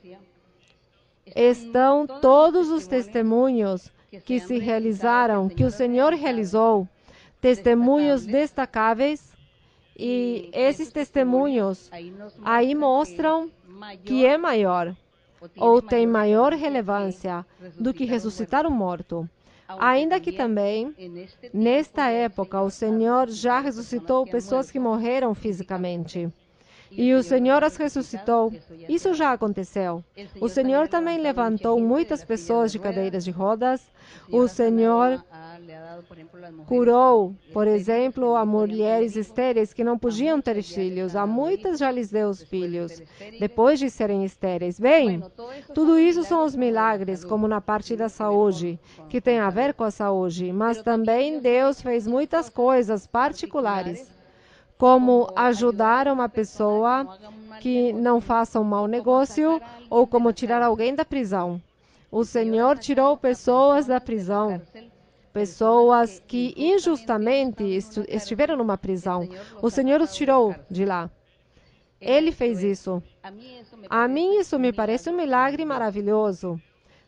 Speaker 1: estão todos os testemunhos que se realizaram, que o Senhor realizou, testemunhos destacáveis. E esses testemunhos aí mostram que é maior, ou tem maior relevância do que ressuscitar um morto. Ainda que também, nesta época, o Senhor já ressuscitou pessoas que morreram fisicamente. E o Senhor as ressuscitou. Isso já aconteceu. O Senhor também levantou muitas pessoas de cadeiras de rodas. O Senhor curou, por exemplo, a mulheres estéreis que não podiam ter filhos. A muitas já lhes deu os filhos, depois de serem estéreis. Bem, tudo isso são os milagres, como na parte da saúde, que tem a ver com a saúde. Mas também Deus fez muitas coisas particulares, como ajudar uma pessoa que não faça um mau negócio, ou como tirar alguém da prisão. O Senhor tirou pessoas da prisão. Pessoas que injustamente estiveram numa prisão. O Senhor os tirou de lá. Ele fez isso. A mim isso me parece um milagre maravilhoso.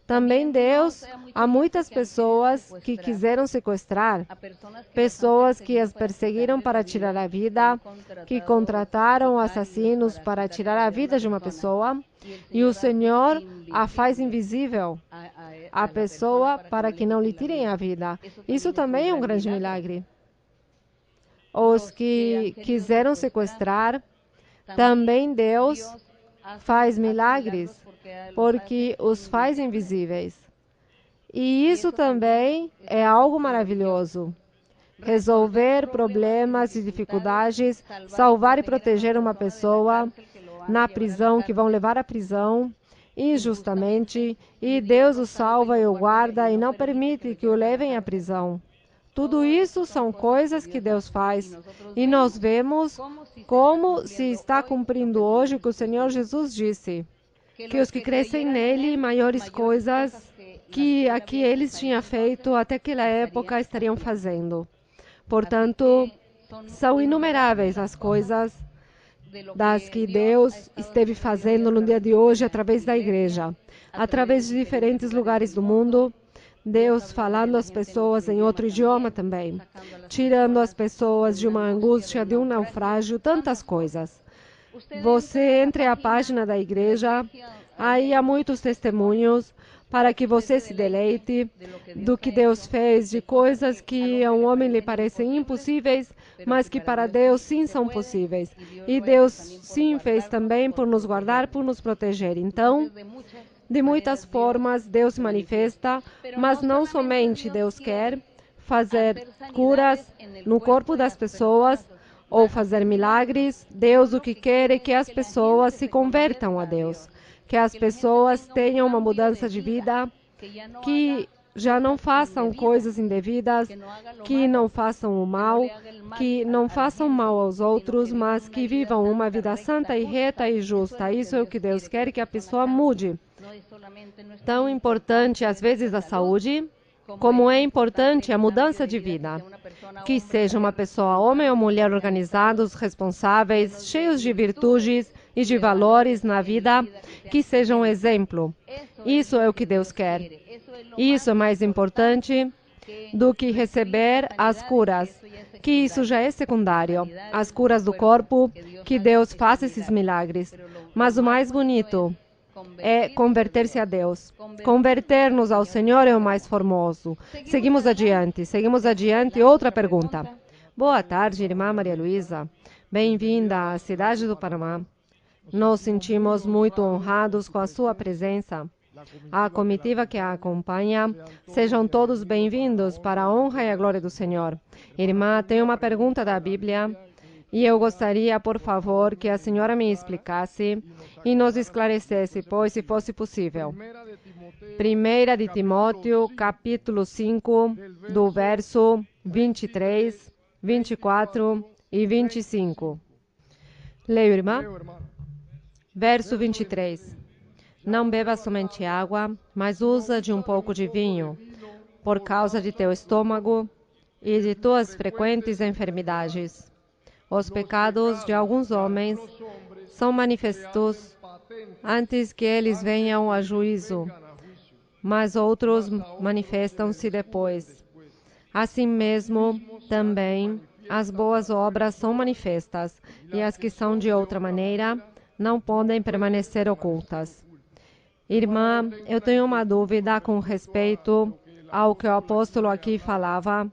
Speaker 1: Também Deus, há muitas pessoas que quiseram sequestrar, pessoas que as perseguiram para tirar a vida, que contrataram assassinos para tirar a vida de uma pessoa, e o Senhor a faz invisível, a pessoa, para que não lhe tirem a vida. Isso também é um grande milagre. Os que quiseram sequestrar, também Deus faz milagres, porque os faz invisíveis. E isso também é algo maravilhoso. Resolver problemas e dificuldades, salvar e proteger uma pessoa na prisão, que vão levar à prisão injustamente, e Deus o salva e o guarda e não permite que o levem à prisão. Tudo isso são coisas que Deus faz, e nós vemos como se está cumprindo hoje o que o Senhor Jesus disse, que os que crescem nele, maiores coisas que aqui eles tinham feito até aquela época estariam fazendo. Portanto, são inumeráveis as coisas das que Deus esteve fazendo no dia de hoje através da igreja, através de diferentes lugares do mundo, Deus falando às pessoas em outro idioma também, tirando as pessoas de uma angústia, de um naufrágio, tantas coisas. Você entre a página da igreja, aí há muitos testemunhos para que você se deleite do que Deus fez, de coisas que a um homem lhe parecem impossíveis, mas que para Deus sim são possíveis. E Deus sim fez também por nos guardar, por nos proteger. Então, de muitas formas, Deus se manifesta, mas não somente Deus quer fazer curas no corpo das pessoas ou fazer milagres. Deus o que quer é que as pessoas se convertam a Deus, que as pessoas tenham uma mudança de vida, que já não façam coisas indevidas, que não façam o mal, que não façam mal aos outros, mas que vivam uma vida santa e reta e justa. Isso é o que Deus quer, que a pessoa mude. Tão importante às vezes a saúde, como é importante a mudança de vida. Que seja uma pessoa, homem ou mulher, organizados, responsáveis, cheios de virtudes e de valores na vida, que sejam um exemplo. Isso é o que Deus quer. Isso é mais importante do que receber as curas, que isso já é secundário. As curas do corpo, que Deus faça esses milagres. Mas o mais bonito é converter-se a Deus. Converter-nos ao Senhor é o mais formoso. Seguimos adiante. Outra pergunta. Boa tarde, irmã Maria Luísa. Bem-vinda à cidade do Panamá. Nos sentimos muito honrados com a sua presença. A comitiva que a acompanha, sejam todos bem-vindos para a honra e a glória do Senhor. Irmã, tenho uma pergunta da Bíblia. E eu gostaria, por favor, que a senhora me explicasse e nos esclarecesse, pois, se fosse possível. 1 de Timóteo, capítulo 5, do verso 23, 24 e 25. Leio, irmã. Verso 23. Não beba somente água, mas usa de um pouco de vinho, por causa de teu estômago e de tuas frequentes enfermidades. Os pecados de alguns homens são manifestos antes que eles venham a juízo, mas outros manifestam-se depois. Assim mesmo, também, as boas obras são manifestas, e as que são de outra maneira não podem permanecer ocultas. Irmã, eu tenho uma dúvida com respeito ao que o apóstolo aqui falava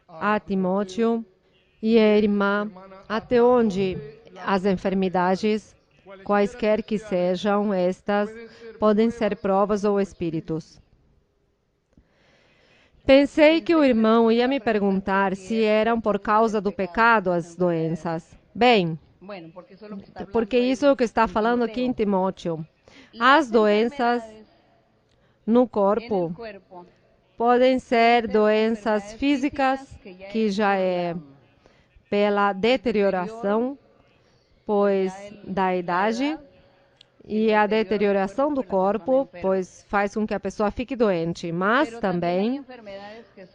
Speaker 1: a Timóteo e a irmã, até onde as enfermidades, quaisquer que sejam estas, podem ser provas ou espíritos. Pensei que o irmão ia me perguntar se eram por causa do pecado as doenças. Bem, porque isso é o que está falando aqui em Timóteo. As doenças no corpo podem ser doenças físicas, que já é pela deterioração, pois da idade, e a deterioração do corpo, pois faz com que a pessoa fique doente. Mas também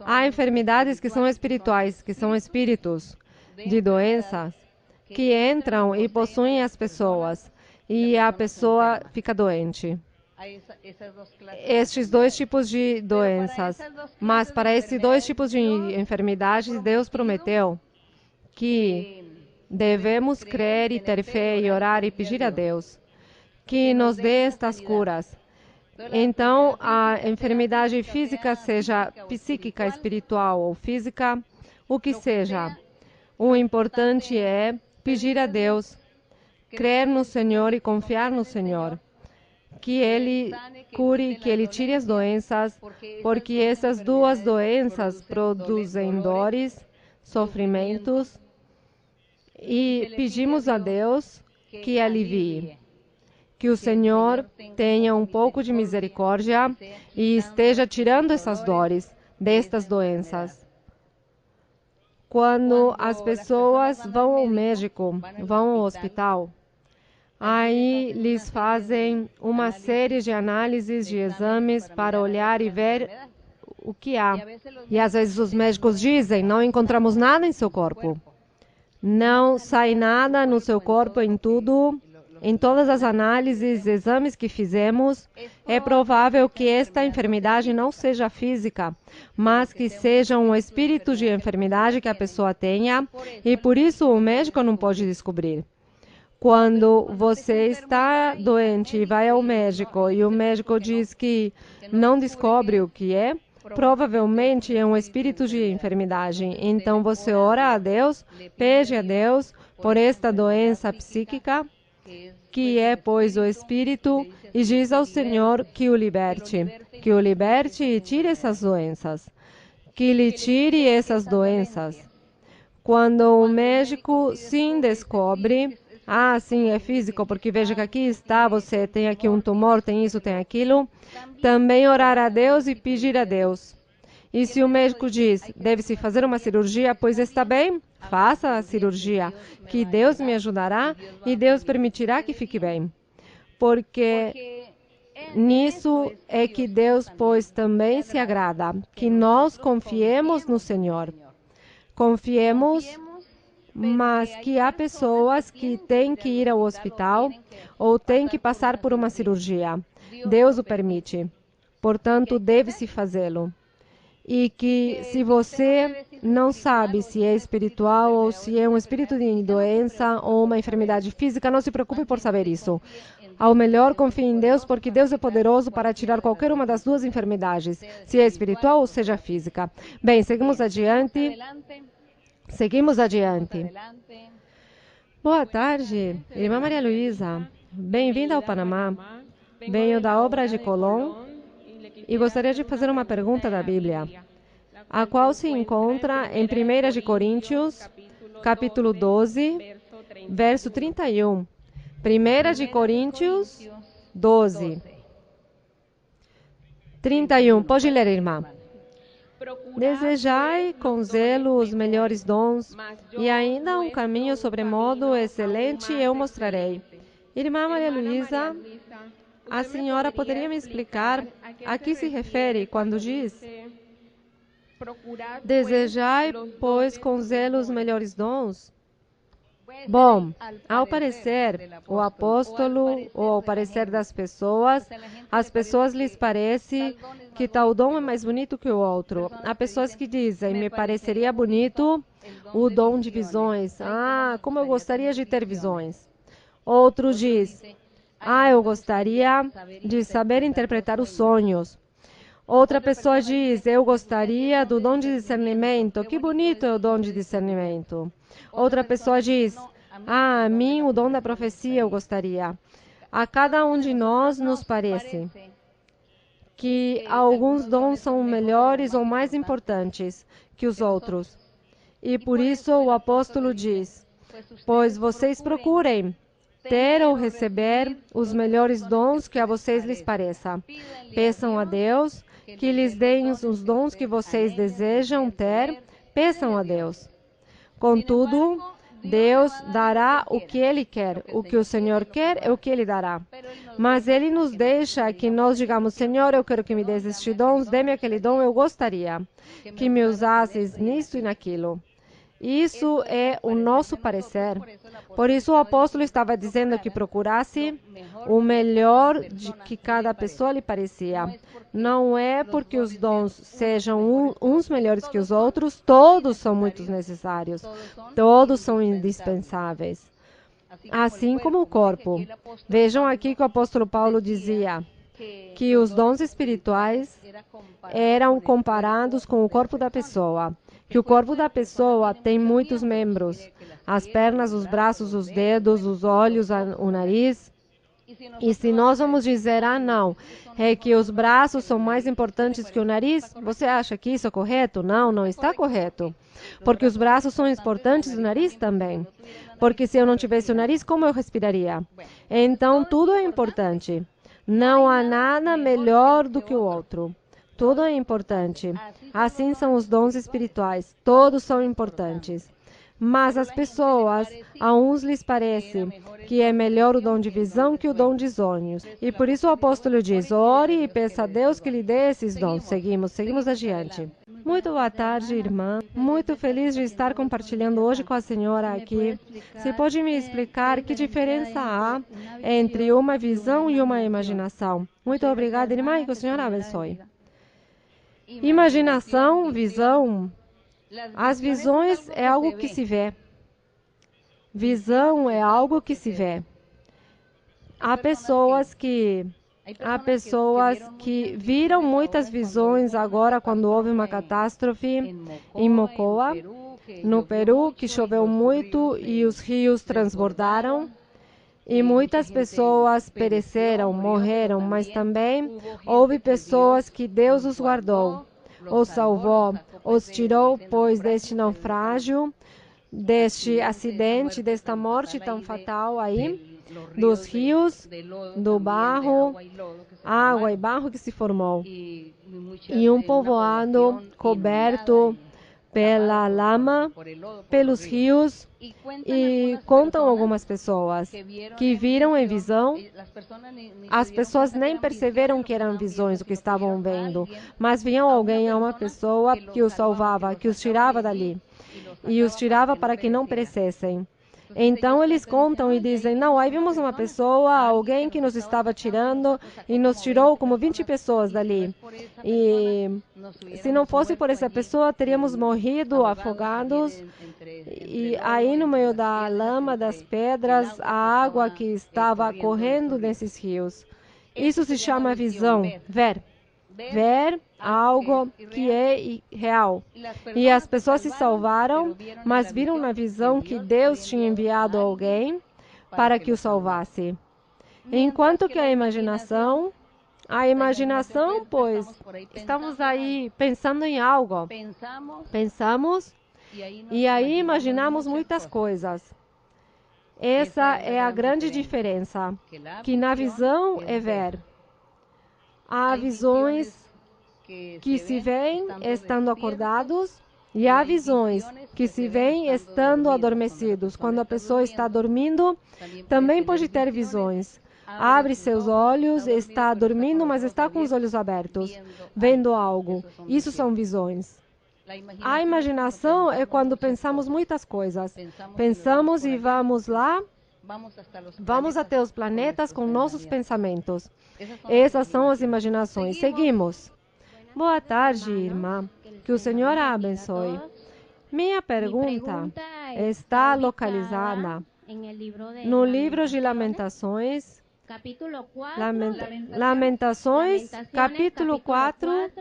Speaker 1: há enfermidades que são espirituais, que são espíritos de doenças que entram e possuem as pessoas, e a pessoa fica doente. Estes dois tipos de doenças. Mas para esses dois tipos de enfermidades, Deus prometeu que devemos crer e ter fé e orar e pedir a Deus que nos dê estas curas. Então, a enfermidade física, seja psíquica, espiritual ou física, o que seja, o importante é pedir a Deus, crer no Senhor e confiar no Senhor, que Ele cure, que Ele tire as doenças, porque essas duas doenças produzem dores, sofrimentos, e pedimos a Deus que alivie. Que o Senhor tenha um pouco de misericórdia e esteja tirando essas dores, destas doenças. Quando as pessoas vão ao médico, vão ao hospital, aí lhes fazem uma série de análises, de exames para olhar e ver o que há. E às vezes os médicos dizem, não encontramos nada em seu corpo. Não sai nada no seu corpo em tudo. Em todas as análises, exames que fizemos, é provável que esta enfermidade não seja física, mas que seja um espírito de enfermidade que a pessoa tenha, e por isso o médico não pode descobrir. Quando você está doente e vai ao médico e o médico diz que não descobre o que é, provavelmente é um espírito de enfermidade. Então você ora a Deus, pede a Deus por esta doença psíquica, que é, pois, o espírito, e diz ao Senhor que o liberte e tire essas doenças, que lhe tire essas doenças. Quando o médico sim descobre, sim, é físico, porque veja que aqui está, você tem aqui um tumor, tem isso, tem aquilo, também orar a Deus e pedir a Deus. E se o médico diz, deve-se fazer uma cirurgia, pois está bem, faça a cirurgia, que Deus me ajudará e Deus permitirá que fique bem. Porque nisso é que Deus, pois, também se agrada, que nós confiemos no Senhor. Confiemos, mas que há pessoas que têm que ir ao hospital ou têm que passar por uma cirurgia. Deus o permite. Portanto, deve-se fazê-lo. E que se você não sabe se é espiritual ou se é um espírito de doença ou uma enfermidade física, não se preocupe por saber isso. Ao melhor, confie em Deus, porque Deus é poderoso para tirar qualquer uma das duas enfermidades, se é espiritual ou seja física. Bem, seguimos adiante. Boa tarde, irmã Maria Luísa. Bem-vinda ao Panamá. Venho da obra de Colón e gostaria de fazer uma pergunta da Bíblia, a qual se encontra em 1 de Coríntios, capítulo 12, verso 31. 1 de Coríntios 12, 31. Pode ler, irmã. Desejai com zelo os melhores dons, e ainda um caminho sobremodo excelente eu mostrarei. Irmã Maria Luísa, a senhora poderia me explicar a que se refere quando diz: desejai, pois, com zelo os melhores dons? Bom, ao parecer, o apóstolo, ou ao parecer das pessoas, as pessoas lhes parece que tal dom é mais bonito que o outro. Há pessoas que dizem, me pareceria bonito o dom de visões. Como eu gostaria de ter visões. Outro diz, eu gostaria de saber interpretar os sonhos. Outra pessoa diz, eu gostaria do dom de discernimento. Que bonito é o dom de discernimento. Outra pessoa diz, a mim o dom da profecia eu gostaria. A cada um de nós nos parece que alguns dons são melhores ou mais importantes que os outros. E por isso o apóstolo diz, pois vocês procurem ter ou receber os melhores dons que a vocês lhes pareça. Peçam a Deus que lhes deem os dons que vocês desejam ter. Peçam a Deus. Contudo, Deus dará o que Ele quer. O que o Senhor quer é o que Ele dará. Mas Ele nos deixa que nós digamos, Senhor, eu quero que me des este dom, dê-me aquele dom, eu gostaria que me usasses nisso e naquilo. Isso é o nosso parecer. Por isso o apóstolo estava dizendo que procurasse o melhor de que cada pessoa lhe parecia. Não é porque os dons sejam uns melhores que os outros, todos são muito necessários, todos são indispensáveis. Assim como o corpo. Vejam aqui que o apóstolo Paulo dizia que os dons espirituais eram comparados com o corpo da pessoa. Que o corpo da pessoa tem muitos membros. As pernas, os braços, os dedos, os olhos, o nariz. E se nós vamos dizer, não, é que os braços são mais importantes que o nariz, você acha que isso é correto? Não, não está correto. Porque os braços são importantes, o nariz também. Porque se eu não tivesse o nariz, como eu respiraria? Então, tudo é importante. Não há nada melhor do que o outro. Tudo é importante. Assim são os dons espirituais. Todos são importantes. Mas as pessoas, a uns lhes parece que é melhor o dom de visão que o dom de sonhos. E por isso o apóstolo diz, ore e peça a Deus que lhe dê esses dons. Seguimos adiante. Muito boa tarde, irmã. Muito feliz de estar compartilhando hoje com a senhora aqui. Você pode me explicar que diferença há entre uma visão e uma imaginação? Muito obrigada, irmã, e que o Senhor abençoe. Imaginação, visão. As visões é algo que se vê. Visão é algo que se vê. Há pessoas que viram muitas visões agora quando houve uma catástrofe em Mocoa, no Peru, que choveu muito e os rios transbordaram. E muitas pessoas pereceram, morreram, mas também houve pessoas que Deus os guardou, os salvou, os tirou, pois, deste naufrágio, deste acidente, desta morte tão fatal aí, dos rios, do barro, água e barro que se formou. E um povoado coberto pela lama, pelos rios, e contam algumas pessoas que viram em visão. As pessoas nem perceberam que eram visões o que estavam vendo, mas viam alguém, uma pessoa que os salvava, que os tirava dali, e os tirava para que não perecessem. Então eles contam e dizem, não, aí vimos uma pessoa, alguém que nos estava tirando e nos tirou como 20 pessoas dali. E se não fosse por essa pessoa, teríamos morrido afogados. E aí no meio da lama, das pedras, a água que estava correndo nesses rios. Isso se chama visão, ver. Ver algo que é real. E as pessoas se salvaram, mas viram na visão que Deus tinha enviado alguém para que o salvasse. Enquanto que a imaginação, pois, estamos aí pensando em algo. Pensamos e aí imaginamos muitas coisas. Essa é a grande diferença, que na visão é ver. Há visões que se veem estando acordados e há visões que se veem estando adormecidos. Quando a pessoa está dormindo, também pode ter visões. Abre seus olhos, está dormindo, mas está com os olhos abertos, vendo algo. Isso são visões. A imaginação é quando pensamos muitas coisas. Pensamos e vamos lá. Vamos até os planetas com nossos pensamentos. Essas são as imaginações. Seguimos. Boa tarde, irmã. Que o Senhor a abençoe. Minha pergunta está localizada no livro de Lamentações, Lamentações, capítulo 4,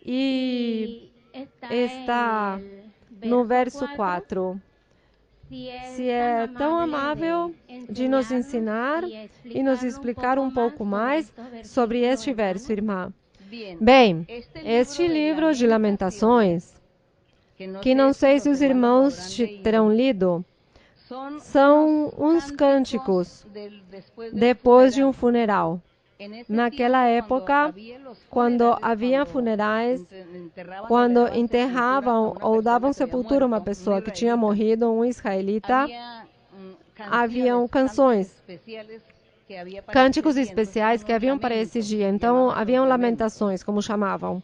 Speaker 1: e está no verso 4. Se é tão amável de nos ensinar e nos explicar um pouco mais sobre este verso, irmã. Bem, este livro de Lamentações, que não sei se os irmãos terão lido, são uns cânticos depois de um funeral. Naquela época, quando havia funerais, quando enterravam ou davam sepultura a uma pessoa que tinha morrido, um israelita, haviam canções, cânticos especiais que haviam para esse dia. Então, haviam lamentações, como chamavam.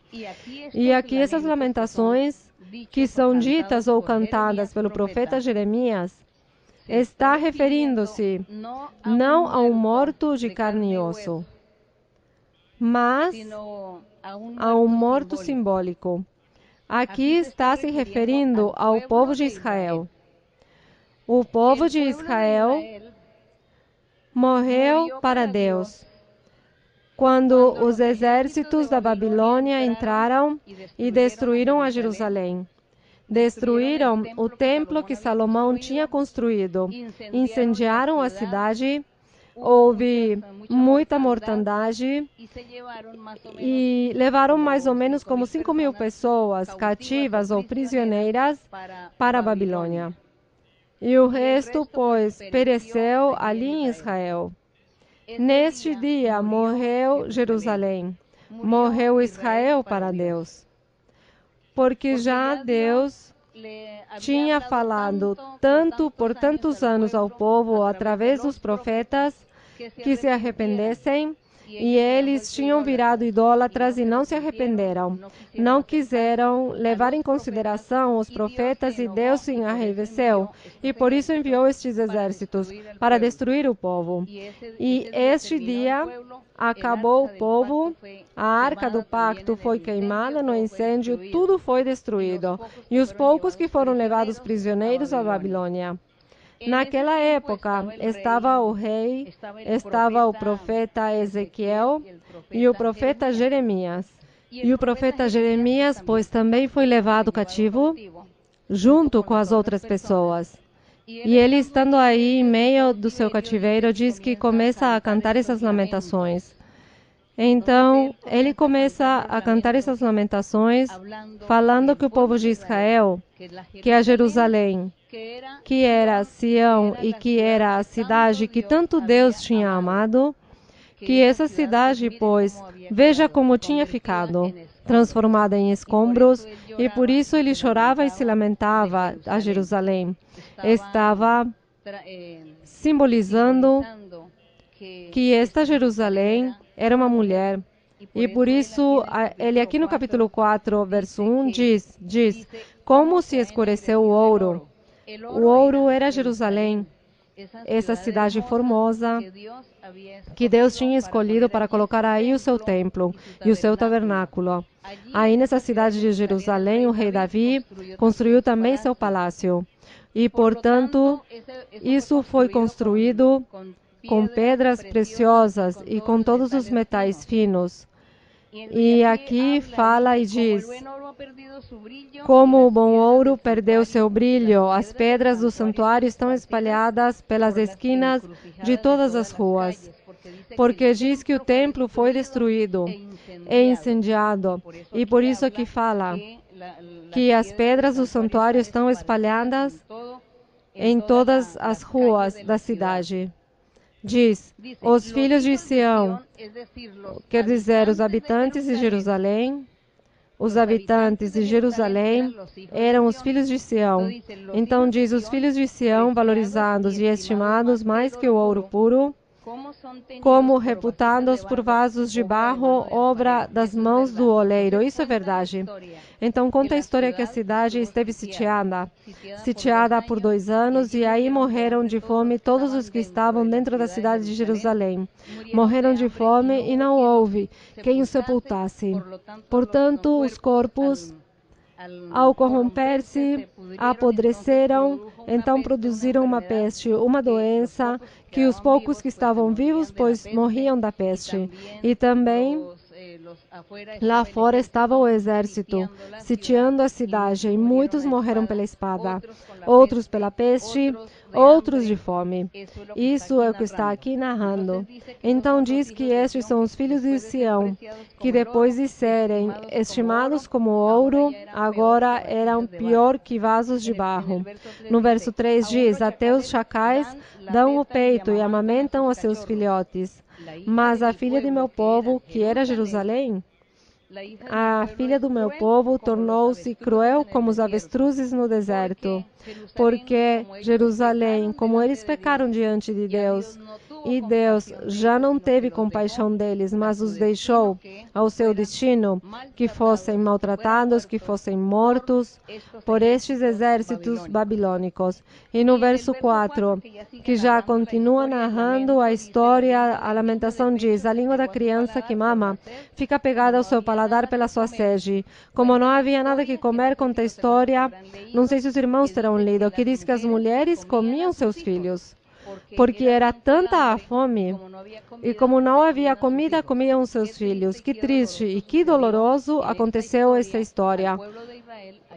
Speaker 1: E aqui essas lamentações, que são ditas ou cantadas pelo profeta Jeremias, está referindo-se não a um morto de carne e osso, mas a um morto simbólico. Aqui está se referindo ao povo de Israel. O povo de Israel morreu para Deus quando os exércitos da Babilônia entraram e destruíram a Jerusalém. Destruíram o templo que Salomão tinha construído, incendiaram a cidade, houve muita mortandade e levaram mais ou menos como 5.000 pessoas cativas ou prisioneiras para a Babilônia. E o resto, pois, pereceu ali em Israel. Neste dia morreu Jerusalém, morreu Israel para Deus. Porque já Deus tinha falado tanto por tantos anos ao povo através dos profetas que se arrependessem E eles tinham virado idólatras e não se arrependeram. Não quiseram levar em consideração os profetas e Deus se enraiveceu. E por isso enviou estes exércitos para destruir o povo. E este dia acabou o povo, a arca do pacto foi queimada no incêndio, tudo foi destruído. E os poucos que foram levados prisioneiros à Babilônia. Naquela época estava o rei, estava o profeta Ezequiel e o profeta Jeremias. E o profeta Jeremias, pois também foi levado cativo junto com as outras pessoas. E ele, estando aí em meio do seu cativeiro, diz que começa a cantar essas lamentações. Então, ele começa a cantar essas lamentações, falando que o povo de Israel, que a Jerusalém, que era Sião e que era a cidade que tanto Deus tinha amado, que essa cidade, pois, veja como tinha ficado, transformada em escombros, e por isso ele chorava e se lamentava a Jerusalém. Estava simbolizando que esta Jerusalém era uma mulher. E por isso, ele aqui no capítulo 4, verso 1, diz, como se escureceu o ouro. O ouro era Jerusalém, essa cidade formosa que Deus tinha escolhido para colocar aí o seu templo e o seu tabernáculo. Aí nessa cidade de Jerusalém, o rei Davi construiu também seu palácio. E, portanto, isso foi construído com pedras preciosas e com todos os metais finos. E aqui fala e diz, como o bom ouro perdeu seu brilho, as pedras do santuário estão espalhadas pelas esquinas de todas as ruas. Porque diz que o templo foi destruído e incendiado. E por isso aqui fala que as pedras do santuário estão espalhadas em todas as ruas da cidade. Diz, os filhos de Sião, quer dizer, os habitantes de Jerusalém, os habitantes de Jerusalém eram os filhos de Sião. Então diz, os filhos de Sião, valorizados e estimados mais que o ouro puro, como reputados por vasos de barro, obra das mãos do oleiro. Isso é verdade. Então conta a história que a cidade esteve sitiada por 2 anos, e aí morreram de fome todos os que estavam dentro da cidade de Jerusalém. Morreram de fome e não houve quem os sepultasse. Portanto, os corpos, ao corromper-se, apodreceram, então produziram uma peste, uma doença, que os poucos que estavam vivos, pois morriam da peste. E também lá fora estava o exército, sitiando a cidade, e muitos morreram pela espada, outros pela peste, outros de fome. Isso é o que está aqui narrando. Então diz que estes são os filhos de Sião, que depois de serem estimados como ouro, agora eram pior que vasos de barro. No verso 3 diz, até os chacais dão o peito e amamentam a seus filhotes. Mas a filha de meu povo, que era Jerusalém, a filha do meu povo tornou-se cruel como os avestruzes no deserto, porque Jerusalém, como eles pecaram diante de Deus, e Deus já não teve compaixão deles, mas os deixou ao seu destino, que fossem maltratados, que fossem mortos por estes exércitos babilônicos. E no verso 4, que já continua narrando a história, a lamentação diz, a língua da criança que mama fica pegada ao seu paladar pela sua sede. Como não havia nada que comer, conta a história, não sei se os irmãos terão lido, que diz que as mulheres comiam seus filhos, porque era tanta a fome, e como não havia comida, comiam seus filhos. Que triste e que doloroso aconteceu essa história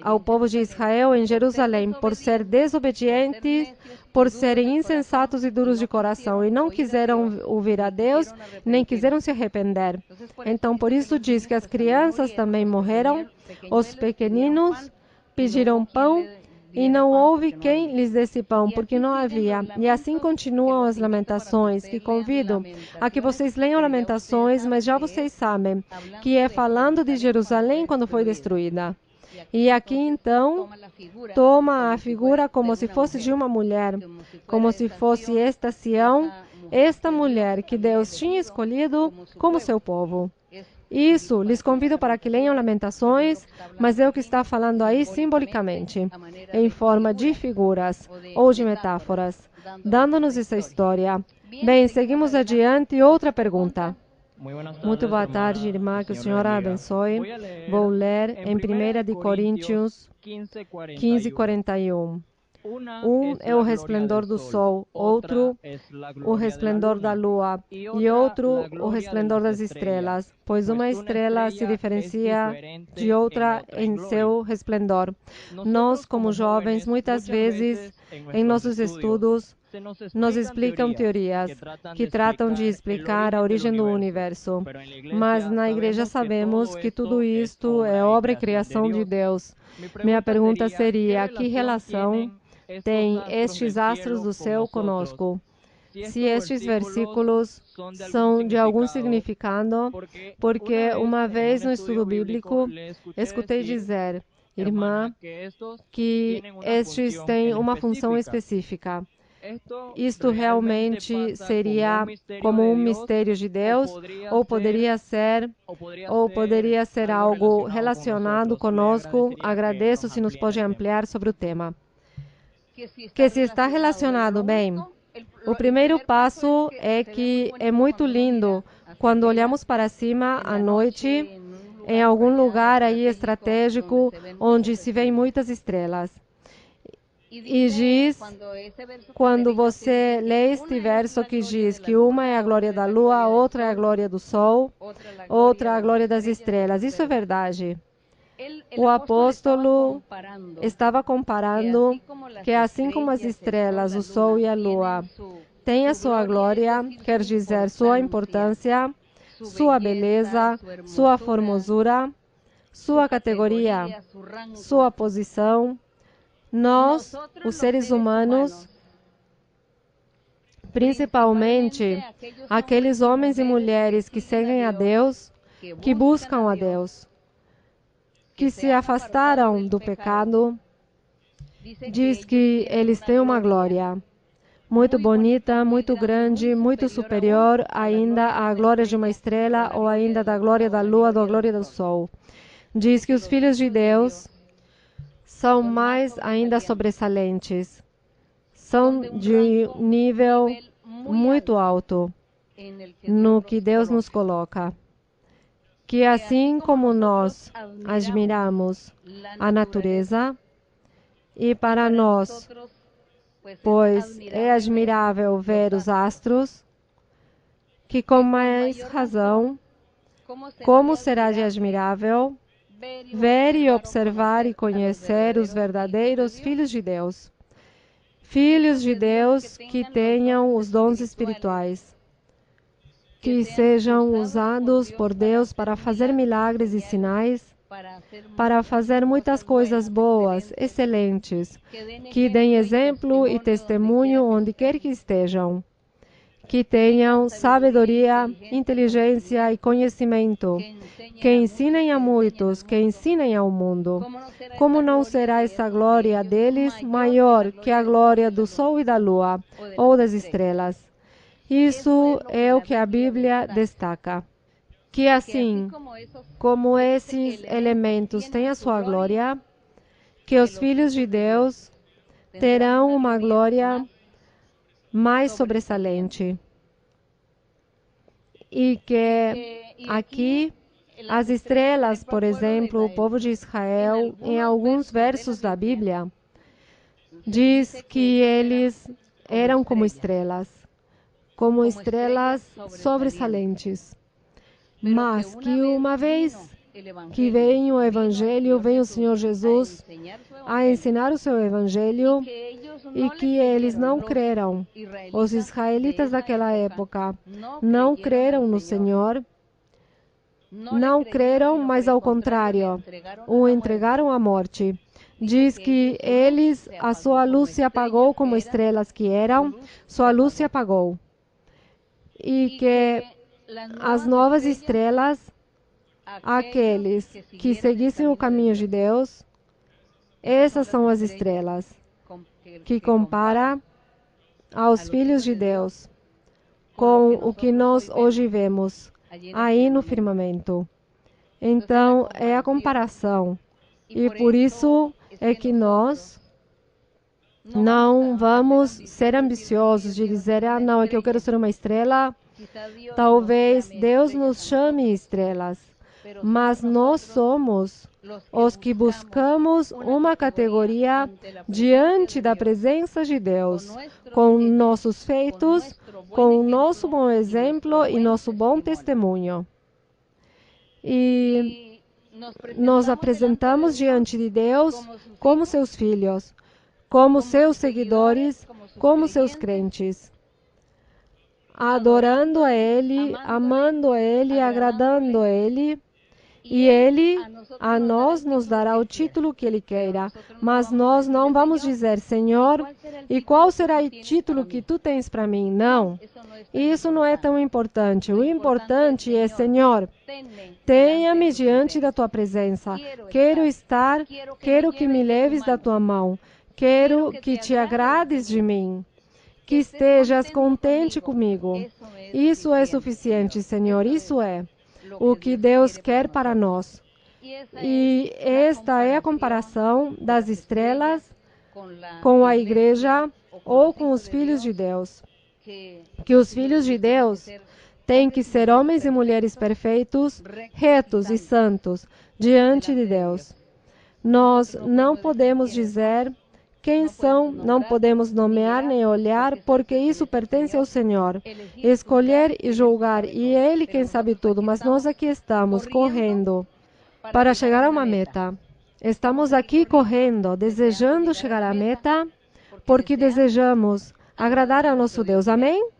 Speaker 1: ao povo de Israel em Jerusalém, por ser desobedientes, por serem insensatos e duros de coração, e não quiseram ouvir a Deus, nem quiseram se arrepender. Então, por isso diz que as crianças também morreram, os pequeninos pediram pão, e não houve quem lhes desse pão, porque não havia. E assim continuam as lamentações, que convido a que vocês leiam Lamentações, mas já vocês sabem que é falando de Jerusalém quando foi destruída. E aqui, então, toma a figura como se fosse de uma mulher, como se fosse esta Sião, esta mulher que Deus tinha escolhido como seu povo. Isso, lhes convido para que leiam Lamentações, mas é o que está falando aí simbolicamente, em forma de figuras ou de metáforas, dando-nos essa história. Bem, seguimos adiante. Outra pergunta. Muito boa tarde, irmã, que o Senhor a abençoe. Vou ler em 1 de Coríntios 15:41. Um é o resplendor do sol, outro o resplendor da lua, e outro o resplendor das estrelas, pois uma estrela se diferencia de outra em seu resplendor. Nós, como jovens, muitas vezes, em nossos estudos, nos explicam teorias que tratam de explicar a origem do universo, mas na igreja sabemos que tudo isto é obra e criação de Deus. Minha pergunta seria: que relação tem estes astros do céu conosco? Se estes versículos são de algum significado, porque uma vez no estudo bíblico escutei dizer, irmã, que estes têm uma função específica. Isto realmente seria como um mistério de Deus, ou poderia ser algo relacionado conosco? Agradeço se nos pode ampliar sobre o tema. Que se está relacionado, bem, o primeiro passo é que é muito lindo quando olhamos para cima à noite, em algum lugar aí estratégico, onde se vêem muitas estrelas. E diz, quando você lê este verso que diz que uma é a glória da lua, outra é a glória do sol, outra a glória das estrelas. Isso é verdade. O apóstolo estava comparando que assim como as estrelas, o sol e a lua têm a sua glória, quer dizer, sua importância, sua beleza, sua formosura, sua categoria, sua posição, nós, os seres humanos, principalmente aqueles homens e mulheres que seguem a Deus, que buscam a Deus, que se afastaram do pecado, diz que eles têm uma glória muito bonita, muito grande, muito superior ainda à glória de uma estrela ou ainda da glória da lua, da glória do sol. Diz que os filhos de Deus são mais ainda sobressalentes, são de nível muito alto no que Deus nos coloca. Que assim como nós admiramos a natureza, e para nós, pois é admirável ver os astros, que com mais razão, como será de admirável ver e observar e conhecer os verdadeiros filhos de Deus. Filhos de Deus que tenham os dons espirituais, que sejam usados por Deus para fazer milagres e sinais, para fazer muitas coisas boas, excelentes, que deem exemplo e testemunho onde quer que estejam, que tenham sabedoria, inteligência e conhecimento, que ensinem a muitos, que ensinem ao mundo. Como não será essa glória deles maior que a glória do sol e da lua, ou das estrelas? Isso é o que a Bíblia destaca. Que assim como esses elementos têm a sua glória, que os filhos de Deus terão uma glória mais sobressalente. E que aqui as estrelas, por exemplo, o povo de Israel, em alguns versos da Bíblia, diz que eles eram como estrelas sobressalentes. Mas que uma vez que vem o Evangelho, vem o Senhor Jesus a ensinar o seu Evangelho e que eles não creram. Os israelitas daquela época não creram no Senhor, não creram, mas ao contrário, o entregaram à morte. Diz que eles, a sua luz se apagou como estrelas que eram, sua luz se apagou. E que as novas estrelas, aqueles que seguissem o caminho de Deus, essas são as estrelas que compara aos filhos de Deus. com o que nós hoje vemos aí no firmamento. Então, é a comparação. E por isso é que nós não vamos ser ambiciosos de dizer, não, é que eu quero ser uma estrela. Talvez Deus nos chame estrelas, mas nós somos os que buscamos uma categoria diante da presença de Deus, com nossos feitos, com o nosso bom exemplo e nosso bom testemunho. E nos apresentamos diante de Deus como seus filhos, como seus seguidores, como seus crentes, adorando a Ele, amando a Ele, agradando a Ele. E Ele a nós nos dará o título que Ele queira. Mas nós não vamos dizer, Senhor, e qual será o título que Tu tens para mim? Não. Isso não é tão importante. O importante é, Senhor, tenha-me diante da Tua presença. Quero estar, quero que me leves da Tua mão. Quero que Te agrades de mim. Que estejas contente comigo. Isso é suficiente, Senhor. Isso é o que Deus quer para nós. E esta é a comparação das estrelas com a igreja ou com os filhos de Deus. Que os filhos de Deus têm que ser homens e mulheres perfeitos, retos e santos diante de Deus. Nós não podemos dizer quem são, não podemos nomear nem olhar, porque isso pertence ao Senhor. Escolher e julgar, e Ele quem sabe tudo, mas nós aqui estamos correndo para chegar a uma meta. Estamos aqui correndo, desejando chegar à meta, porque desejamos agradar ao nosso Deus. Amém?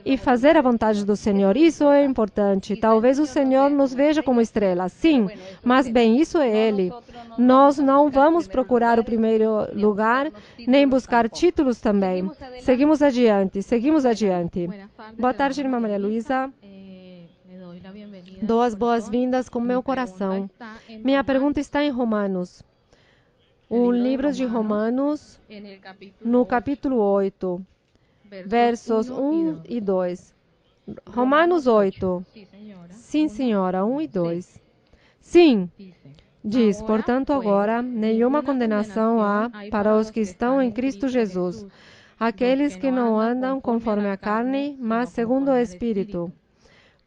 Speaker 1: E fazer a vontade do Senhor, isso é importante. Talvez o Senhor nos veja como estrelas, sim, mas bem, isso é Ele. Nós não vamos procurar o primeiro lugar, nem buscar títulos também. Seguimos adiante, seguimos adiante. Boa tarde, irmã Maria Luísa. Dou as boas-vindas com meu coração. Minha pergunta está em Romanos. O livro de Romanos, no capítulo 8. Versos 1 e 2. Romanos 8. Sim, senhora, 1 e 2. Sim, diz, portanto, agora, nenhuma condenação há para os que estão em Cristo Jesus, aqueles que não andam conforme a carne, mas segundo o Espírito.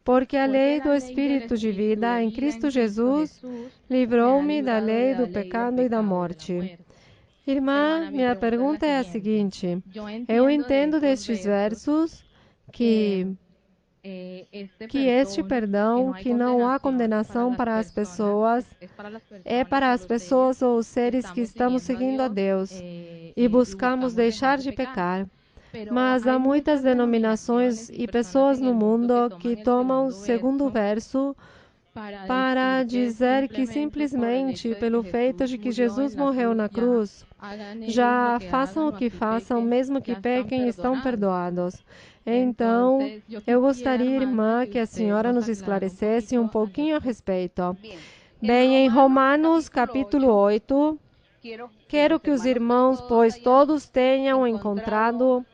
Speaker 1: Porque a lei do Espírito de vida em Cristo Jesus livrou-me da lei do pecado e da morte. Irmã, minha pergunta é a seguinte. Eu entendo destes versos que este perdão, que não há condenação para as pessoas, é para as pessoas ou os seres que estamos seguindo a Deus e buscamos deixar de pecar. Mas há muitas denominações e pessoas no mundo que tomam o segundo verso para dizer que simplesmente pelo feito de que Jesus morreu na cruz, já façam o que façam, mesmo que pequem, estão perdoados. Então, eu gostaria, irmã, que a senhora nos esclarecesse um pouquinho a respeito. Bem, em Romanos, capítulo 8, quero que os irmãos, pois todos tenham encontrado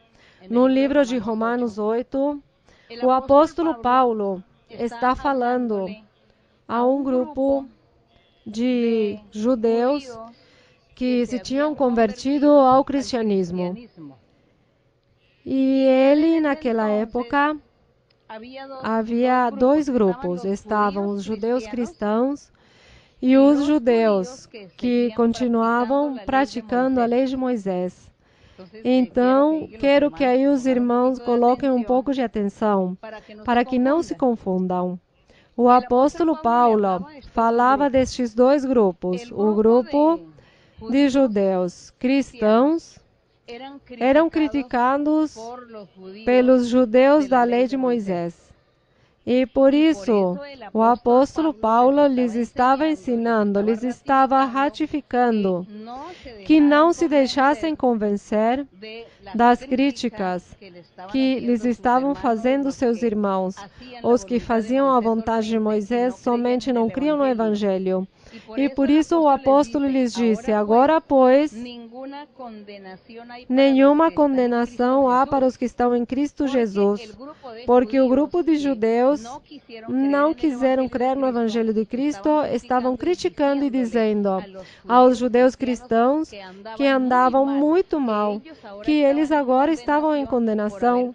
Speaker 1: no livro de Romanos 8, o apóstolo Paulo está falando a um grupo de judeus que se tinham convertido ao cristianismo. E ele, naquela época, havia dois grupos. Estavam os judeus cristãos e os judeus que continuavam praticando a lei de Moisés. Então, quero que aí os irmãos coloquem um pouco de atenção, para que não se confundam. O apóstolo Paulo falava destes dois grupos. O grupo de judeus cristãos eram criticados pelos judeus da lei de Moisés. E por isso, o apóstolo Paulo lhes estava ensinando, lhes estava ratificando que não se deixassem convencer das críticas que lhes estavam fazendo seus irmãos. Os que faziam a vontade de Moisés somente não criam no Evangelho. E por isso o apóstolo lhes disse, agora, pois, Nenhuma condenação há para os que estão em Cristo Jesus, porque o grupo de judeus não quiseram crer no Evangelho de Cristo, estavam criticando e dizendo aos judeus cristãos que andavam muito mal, que eles agora estavam em condenação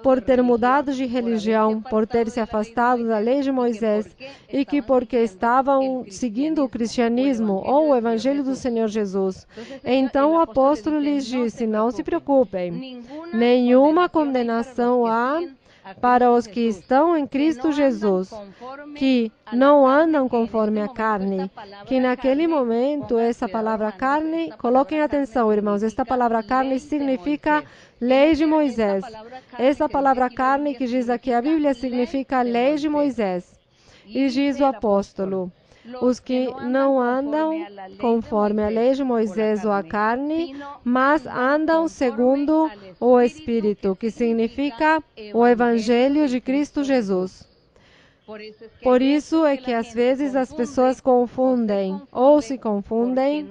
Speaker 1: por ter mudado de religião, por ter se afastado da lei de Moisés, e que porque estavam seguindo o cristianismo ou o Evangelho do Senhor Jesus. Então o apóstolo lhes disse: não se preocupem, nenhuma condenação há para os que estão em Cristo Jesus, que não andam conforme a carne, que naquele momento essa palavra carne, coloquem atenção, irmãos, esta palavra carne significa lei de Moisés. Essa palavra carne que diz aqui a Bíblia significa lei de Moisés. E diz o apóstolo: os que não andam conforme a lei de Moisés ou a carne, mas andam segundo o Espírito, que significa o Evangelho de Cristo Jesus. Por isso é que às vezes as pessoas confundem ou se confundem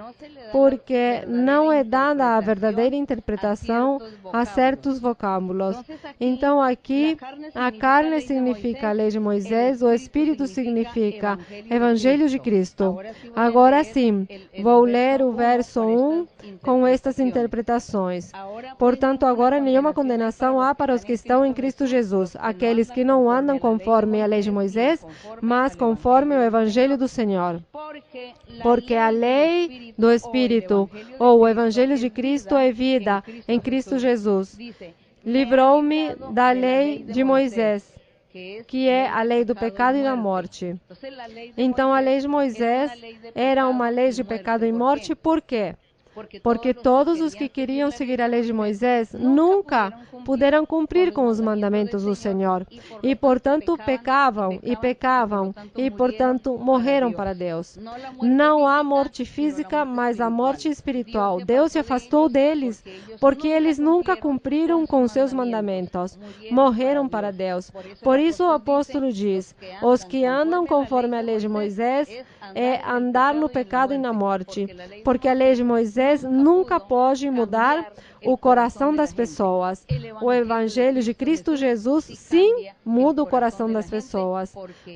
Speaker 1: porque não é dada a verdadeira interpretação a certos vocábulos. Então aqui a carne significa a lei de Moisés, o Espírito significa Evangelho de Cristo. Agora sim, vou ler o verso 1 com estas interpretações. Portanto, agora nenhuma condenação há para os que estão em Cristo Jesus, aqueles que não andam conforme a lei de Moisés, mas conforme o Evangelho do Senhor. Porque a lei do Espírito, ou o Evangelho de Cristo, é vida em Cristo Jesus. Livrou-me da lei de Moisés, que é a lei do pecado e da morte. Então, a lei de Moisés era uma lei de pecado e morte, por quê? Porque todos os que queriam seguir a lei de Moisés nunca puderam cumprir com os mandamentos do Senhor. E, portanto, pecavam, e, portanto, morreram para Deus. Não há morte física, mas a morte espiritual. Deus se afastou deles, porque eles nunca cumpriram com seus mandamentos. Morreram para Deus. Por isso o apóstolo diz: os que andam conforme a lei de Moisés é andar no pecado e na morte. Porque a lei de Moisés nunca pode mudar o coração das pessoas. O Evangelho de Cristo Jesus, sim, muda o coração das pessoas,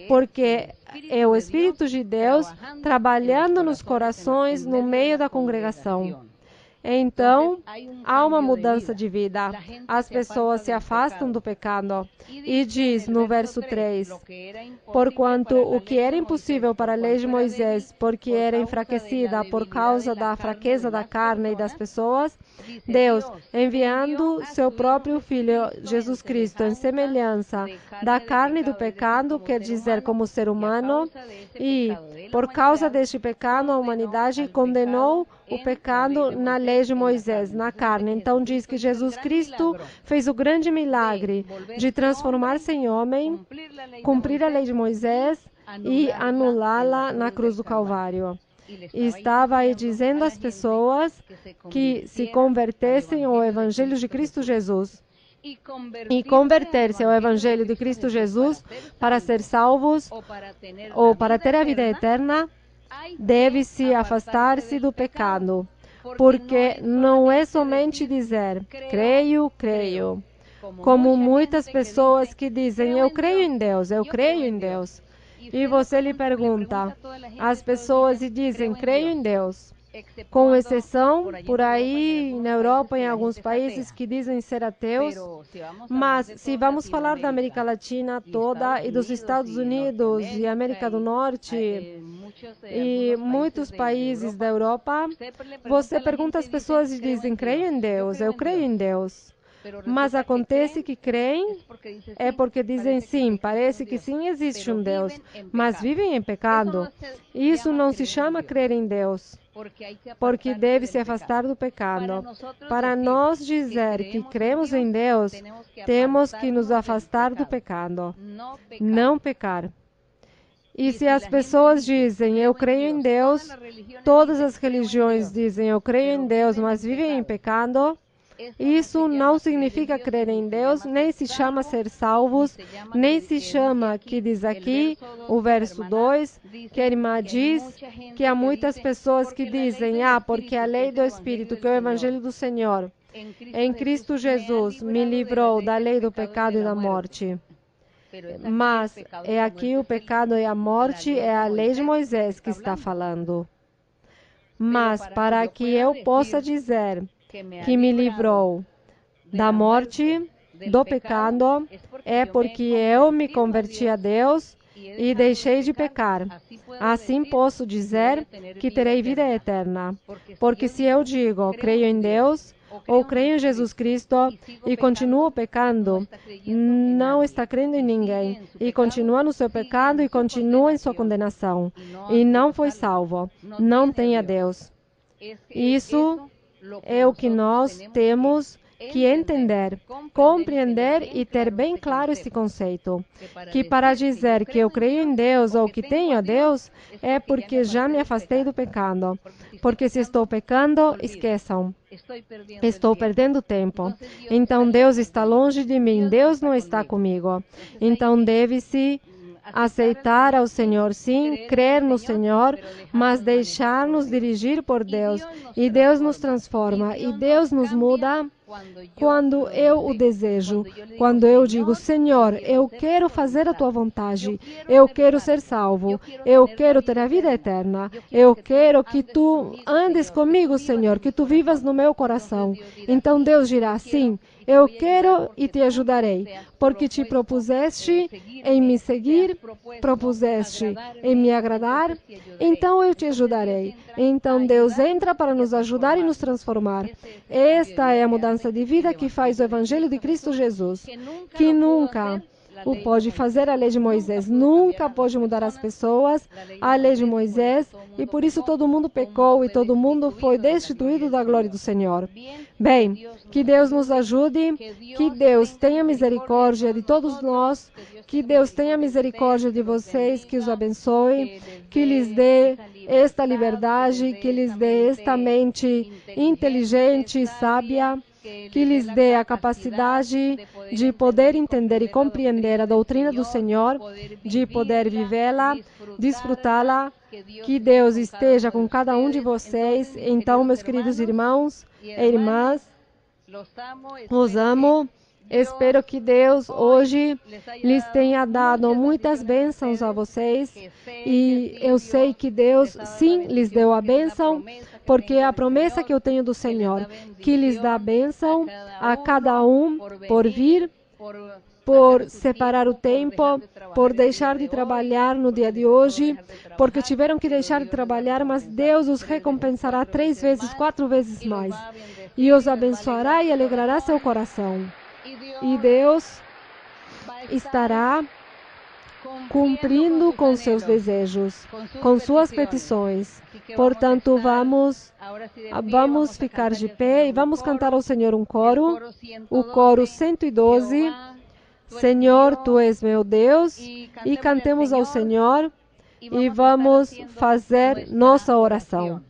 Speaker 1: porque é o Espírito de Deus trabalhando nos corações no meio da congregação. Então, há uma mudança de vida. As pessoas se afastam do pecado. E diz no verso 3, porquanto o que era impossível para a lei de Moisés, porque era enfraquecida por causa da fraqueza da carne e das pessoas, Deus, enviando seu próprio Filho, Jesus Cristo, em semelhança da carne do pecado, quer dizer, como ser humano, e por causa deste pecado a humanidade condenou o pecado na lei de Moisés, na carne. Então diz que Jesus Cristo fez o grande milagre de transformar-se em homem, cumprir a lei de Moisés e anulá-la na cruz do Calvário. E estava aí dizendo às pessoas que se convertessem ao Evangelho de Cristo Jesus. E converter-se ao Evangelho de Cristo Jesus para ser salvos ou para ter a vida eterna, deve-se afastar-se do pecado, porque não é somente dizer, creio, creio, como muitas pessoas que dizem, eu creio em Deus, eu creio em Deus. E você lhe pergunta, as pessoas lhe dizem, creio em Deus, com exceção, por aí na Europa, em alguns países que dizem ser ateus, mas se vamos falar da América Latina toda e dos Estados Unidos e América do Norte e muitos países da Europa, você pergunta às pessoas e dizem, creio em Deus, eu creio em Deus. Mas acontece que creem é porque dizem sim, parece que sim existe um Deus, mas vivem em pecado. Isso não se chama crer em Deus, porque deve se afastar do pecado. Para nós dizer que cremos em Deus, temos que nos afastar do pecado, não pecar. E se as pessoas dizem, eu creio em Deus, todas as religiões dizem, eu creio em Deus, mas vivem em pecado, isso não significa crer em Deus, nem se chama ser salvos, nem se chama, que diz aqui, o verso 2, que a irmã diz que há muitas pessoas que dizem, porque a lei do Espírito, que é o Evangelho do Senhor, em Cristo Jesus, me livrou da lei do pecado e da morte. Mas é aqui o pecado e a morte, é a lei de Moisés que está falando. Mas para que eu possa dizer que me livrou da morte, do pecado, é porque eu me converti a Deus e deixei de pecar. Assim posso dizer que terei vida eterna. Porque se eu digo, creio em Deus, ou creio em Jesus Cristo e continuo pecando, não está crendo em ninguém, e continua no seu pecado e continua em sua condenação, e não foi salvo, não tem a Deus. Isso é o que nós temos que entender, compreender e ter bem claro esse conceito. Que para dizer que eu creio em Deus ou que tenho a Deus, é porque já me afastei do pecado. Porque se estou pecando, esqueçam. Estou perdendo tempo. Então Deus está longe de mim, Deus não está comigo. Então deve-se aceitar ao Senhor, sim, crer no Senhor, mas deixar-nos dirigir por Deus. E Deus nos transforma, e Deus nos muda quando eu o desejo. Quando eu digo, Senhor, eu quero fazer a Tua vontade, eu quero ser salvo, eu quero ter a vida eterna, eu quero que Tu andes comigo, Senhor, que Tu vivas no meu coração. Então Deus dirá, sim, eu quero e te ajudarei, porque te propuseste em me seguir, propuseste em me agradar, então eu te ajudarei. Então Deus entra para nos ajudar e nos transformar. Esta é a mudança de vida que faz o Evangelho de Cristo Jesus, que nunca o pode fazer a lei de Moisés, nunca pode mudar as pessoas, a lei de Moisés, e por isso todo mundo pecou e todo mundo foi destituído da glória do Senhor. Bem, que Deus nos ajude, que Deus tenha misericórdia de todos nós, que Deus tenha misericórdia de vocês, que os abençoe, que lhes dê esta liberdade, que lhes dê esta mente inteligente e sábia, que lhes dê a capacidade de poder entender e compreender a doutrina do Senhor, de poder vivê-la, desfrutá-la. Que Deus esteja com cada um de vocês. Então, meus queridos irmãos e irmãs, os amo. Espero que Deus hoje lhes tenha dado muitas bênçãos a vocês. E eu sei que Deus, sim, lhes deu a bênção, porque é a promessa que eu tenho do Senhor, que lhes dá a bênção a cada um por vir, por separar o tempo, por deixar de trabalhar no dia de hoje, porque tiveram que deixar de trabalhar, mas Deus os recompensará 3 vezes, 4 vezes mais. E os abençoará e alegrará seu coração. E Deus estará cumprindo com seus desejos, com suas petições. Portanto, vamos ficar de pé e vamos cantar ao Senhor um coro, o coro 112, Senhor, Tu és meu Deus, e cantemos ao Senhor e vamos fazer nossa oração.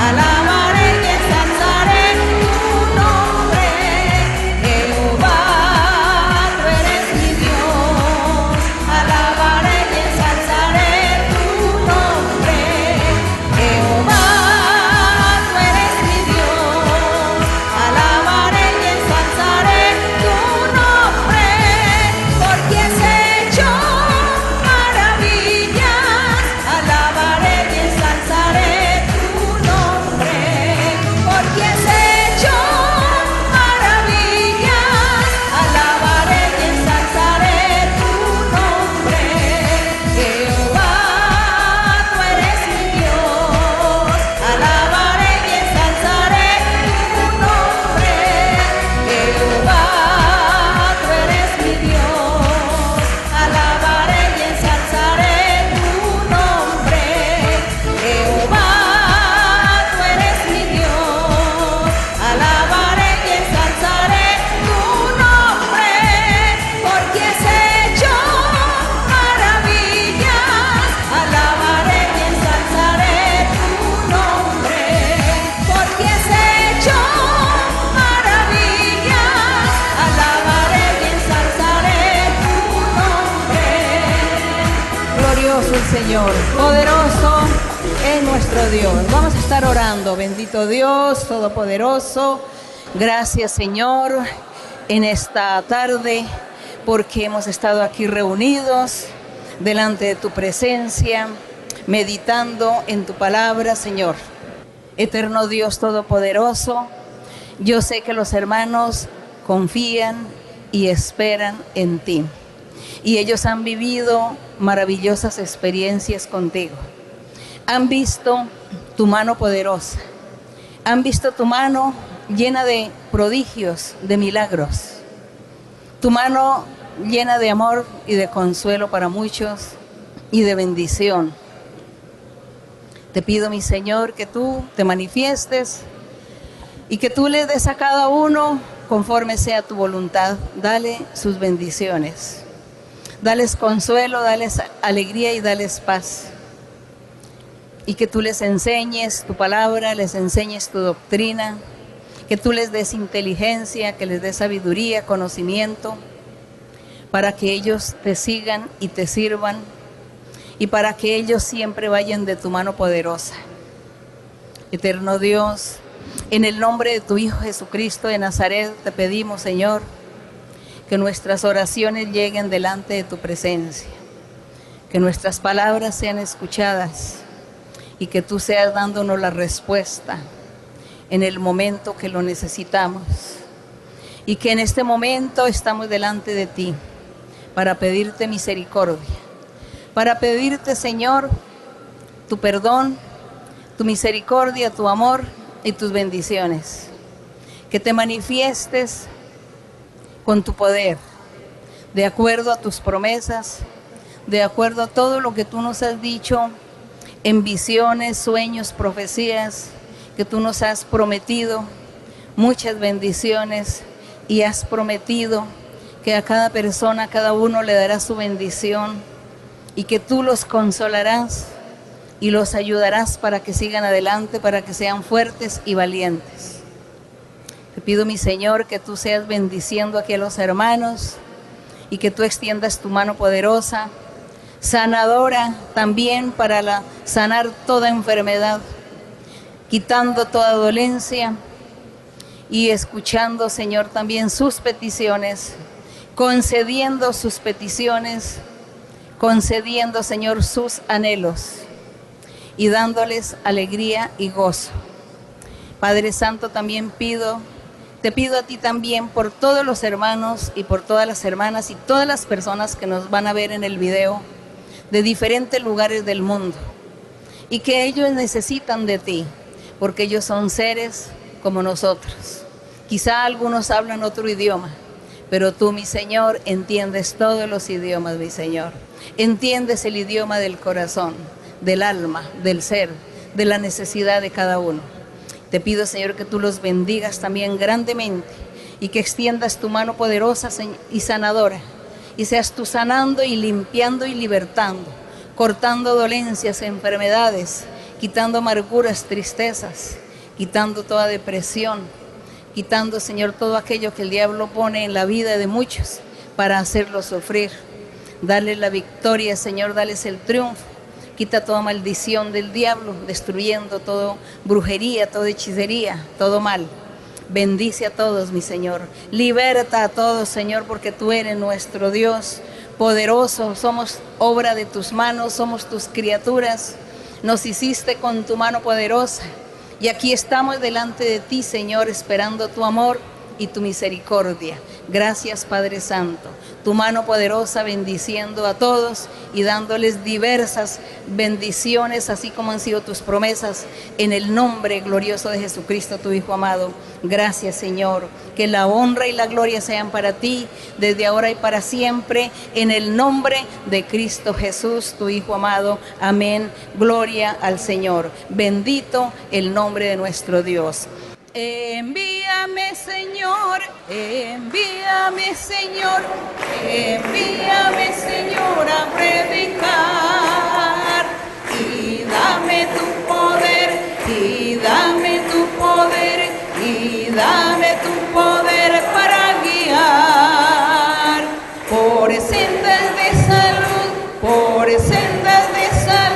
Speaker 2: Alabaré y ensalzaré tu nombre, Jehová. Señor. Poderoso es nuestro Dios. Vamos a estar orando. Bendito Dios Todopoderoso. Gracias, Señor, en esta tarde, porque hemos estado aquí reunidos delante de tu presencia, meditando en tu palabra, Señor. Eterno Dios Todopoderoso, yo sé que los hermanos confían y esperan en ti. Y ellos han vivido maravillosas experiencias contigo. Han visto tu mano poderosa. Han visto tu mano llena de prodigios, de milagros. Tu mano llena de amor y de consuelo para muchos y de bendición. Te pido, mi Señor, que tú te manifiestes y que tú le des a cada uno conforme sea tu voluntad. Dale sus bendiciones. Dales consuelo, dales alegría y dales paz. Y que tú les enseñes tu palabra, les enseñes tu doctrina, que tú les des inteligencia, que les des sabiduría, conocimiento, para que ellos te sigan y te sirvan, y para que ellos siempre vayan de tu mano poderosa. Eterno Dios, en el nombre de tu Hijo Jesucristo de Nazaret, te pedimos, Señor, que nuestras oraciones lleguen delante de tu presencia, que nuestras palabras sean escuchadas y que tú seas dándonos la respuesta en el momento que lo necesitamos. Y que en este momento estamos delante de ti para pedirte misericordia, para pedirte, Señor, tu perdón, tu misericordia, tu amor y tus bendiciones. Que te manifiestes con tu poder, de acuerdo a tus promesas, de acuerdo a todo lo que tú nos has dicho en visiones, sueños, profecías, que tú nos has prometido muchas bendiciones y has prometido que a cada persona, a cada uno le darás su bendición y que tú los consolarás y los ayudarás para que sigan adelante, para que sean fuertes y valientes. Te pido, mi Señor, que tú seas bendiciendo aquí a los hermanos y que tú extiendas tu mano poderosa, sanadora también para sanar toda enfermedad, quitando toda dolencia y escuchando, Señor, también sus peticiones, concediendo sus peticiones, concediendo, Señor, sus anhelos y dándoles alegría y gozo. Padre Santo, también te pido a ti también por todos los hermanos y por todas las hermanas y todas las personas que nos van a ver en el video de diferentes lugares del mundo y que ellos necesitan de ti, porque ellos son seres como nosotros. Quizá algunos hablan otro idioma, pero tú, mi Señor, entiendes todos los idiomas, mi Señor. Entiendes el idioma del corazón, del alma, del ser, de la necesidad de cada uno. Te pido, Señor, que tú los bendigas también grandemente y que extiendas tu mano poderosa y sanadora y seas tú sanando y limpiando y libertando, cortando dolencias, enfermedades, quitando amarguras, tristezas, quitando toda depresión, quitando, Señor, todo aquello que el diablo pone en la vida de muchos para hacerlos sufrir. Dale la victoria, Señor, dales el triunfo. Quita toda maldición del diablo, destruyendo toda brujería, toda hechicería, todo mal. Bendice a todos, mi Señor. Liberta a todos, Señor, porque tú eres nuestro Dios poderoso. Somos obra de tus manos, somos tus criaturas. Nos hiciste con tu mano poderosa. Y aquí estamos delante de ti, Señor, esperando tu amor y tu misericordia. Gracias, Padre Santo. Tu mano poderosa bendiciendo a todos y dándoles diversas bendiciones, así como han sido tus promesas, en el nombre glorioso de Jesucristo, tu Hijo amado. Gracias, Señor. Que la honra y la gloria sean para ti, desde ahora y para siempre, en el nombre de Cristo Jesús, tu Hijo amado. Amén. Gloria al Señor. Bendito el nombre de nuestro Dios. Envíame, Señor, envíame, Señor, envíame, Señor, a predicar. Y dame tu poder, y dame tu poder, y dame tu poder para guiar por sendas de salud, por sendas de salud.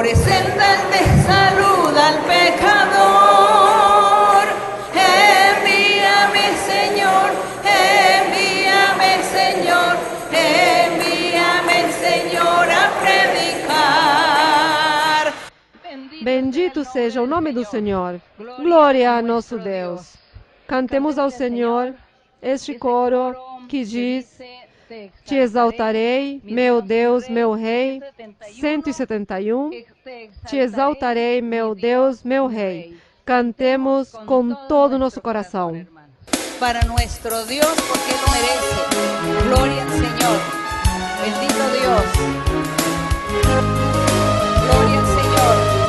Speaker 2: presentarte salud al pecador. Envíame, Señor, envíame, Señor, envíame, Señor, a predicar.
Speaker 1: Bendito seja o nome do Senhor. Glória a nosso Deus. Cantemos ao Senhor este coro que diz: Te exaltarei, meu Deus, meu Rei. 171. Te exaltarei, meu Deus, meu Rei. Cantemos com todo o nosso coração.
Speaker 2: Para nuestro Dios, porque Él lo merece. Gloria al Señor. Bendito Dios. Gloria al Señor.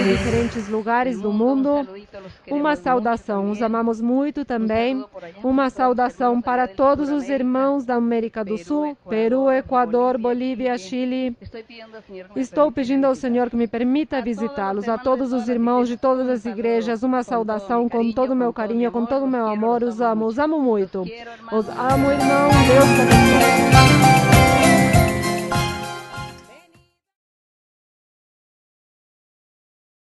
Speaker 1: Diferentes lugares do mundo. Uma saudação, os amamos muito também. Uma saudação para todos os irmãos da América do Sul, Peru, Equador, Bolívia, Chile. Estou pedindo ao Senhor que me permita visitá-los. A todos os irmãos de todas as igrejas, uma saudação com todo o meu carinho, com todo o meu amor. Os amo muito. Os amo, irmão. Deus te abençoe.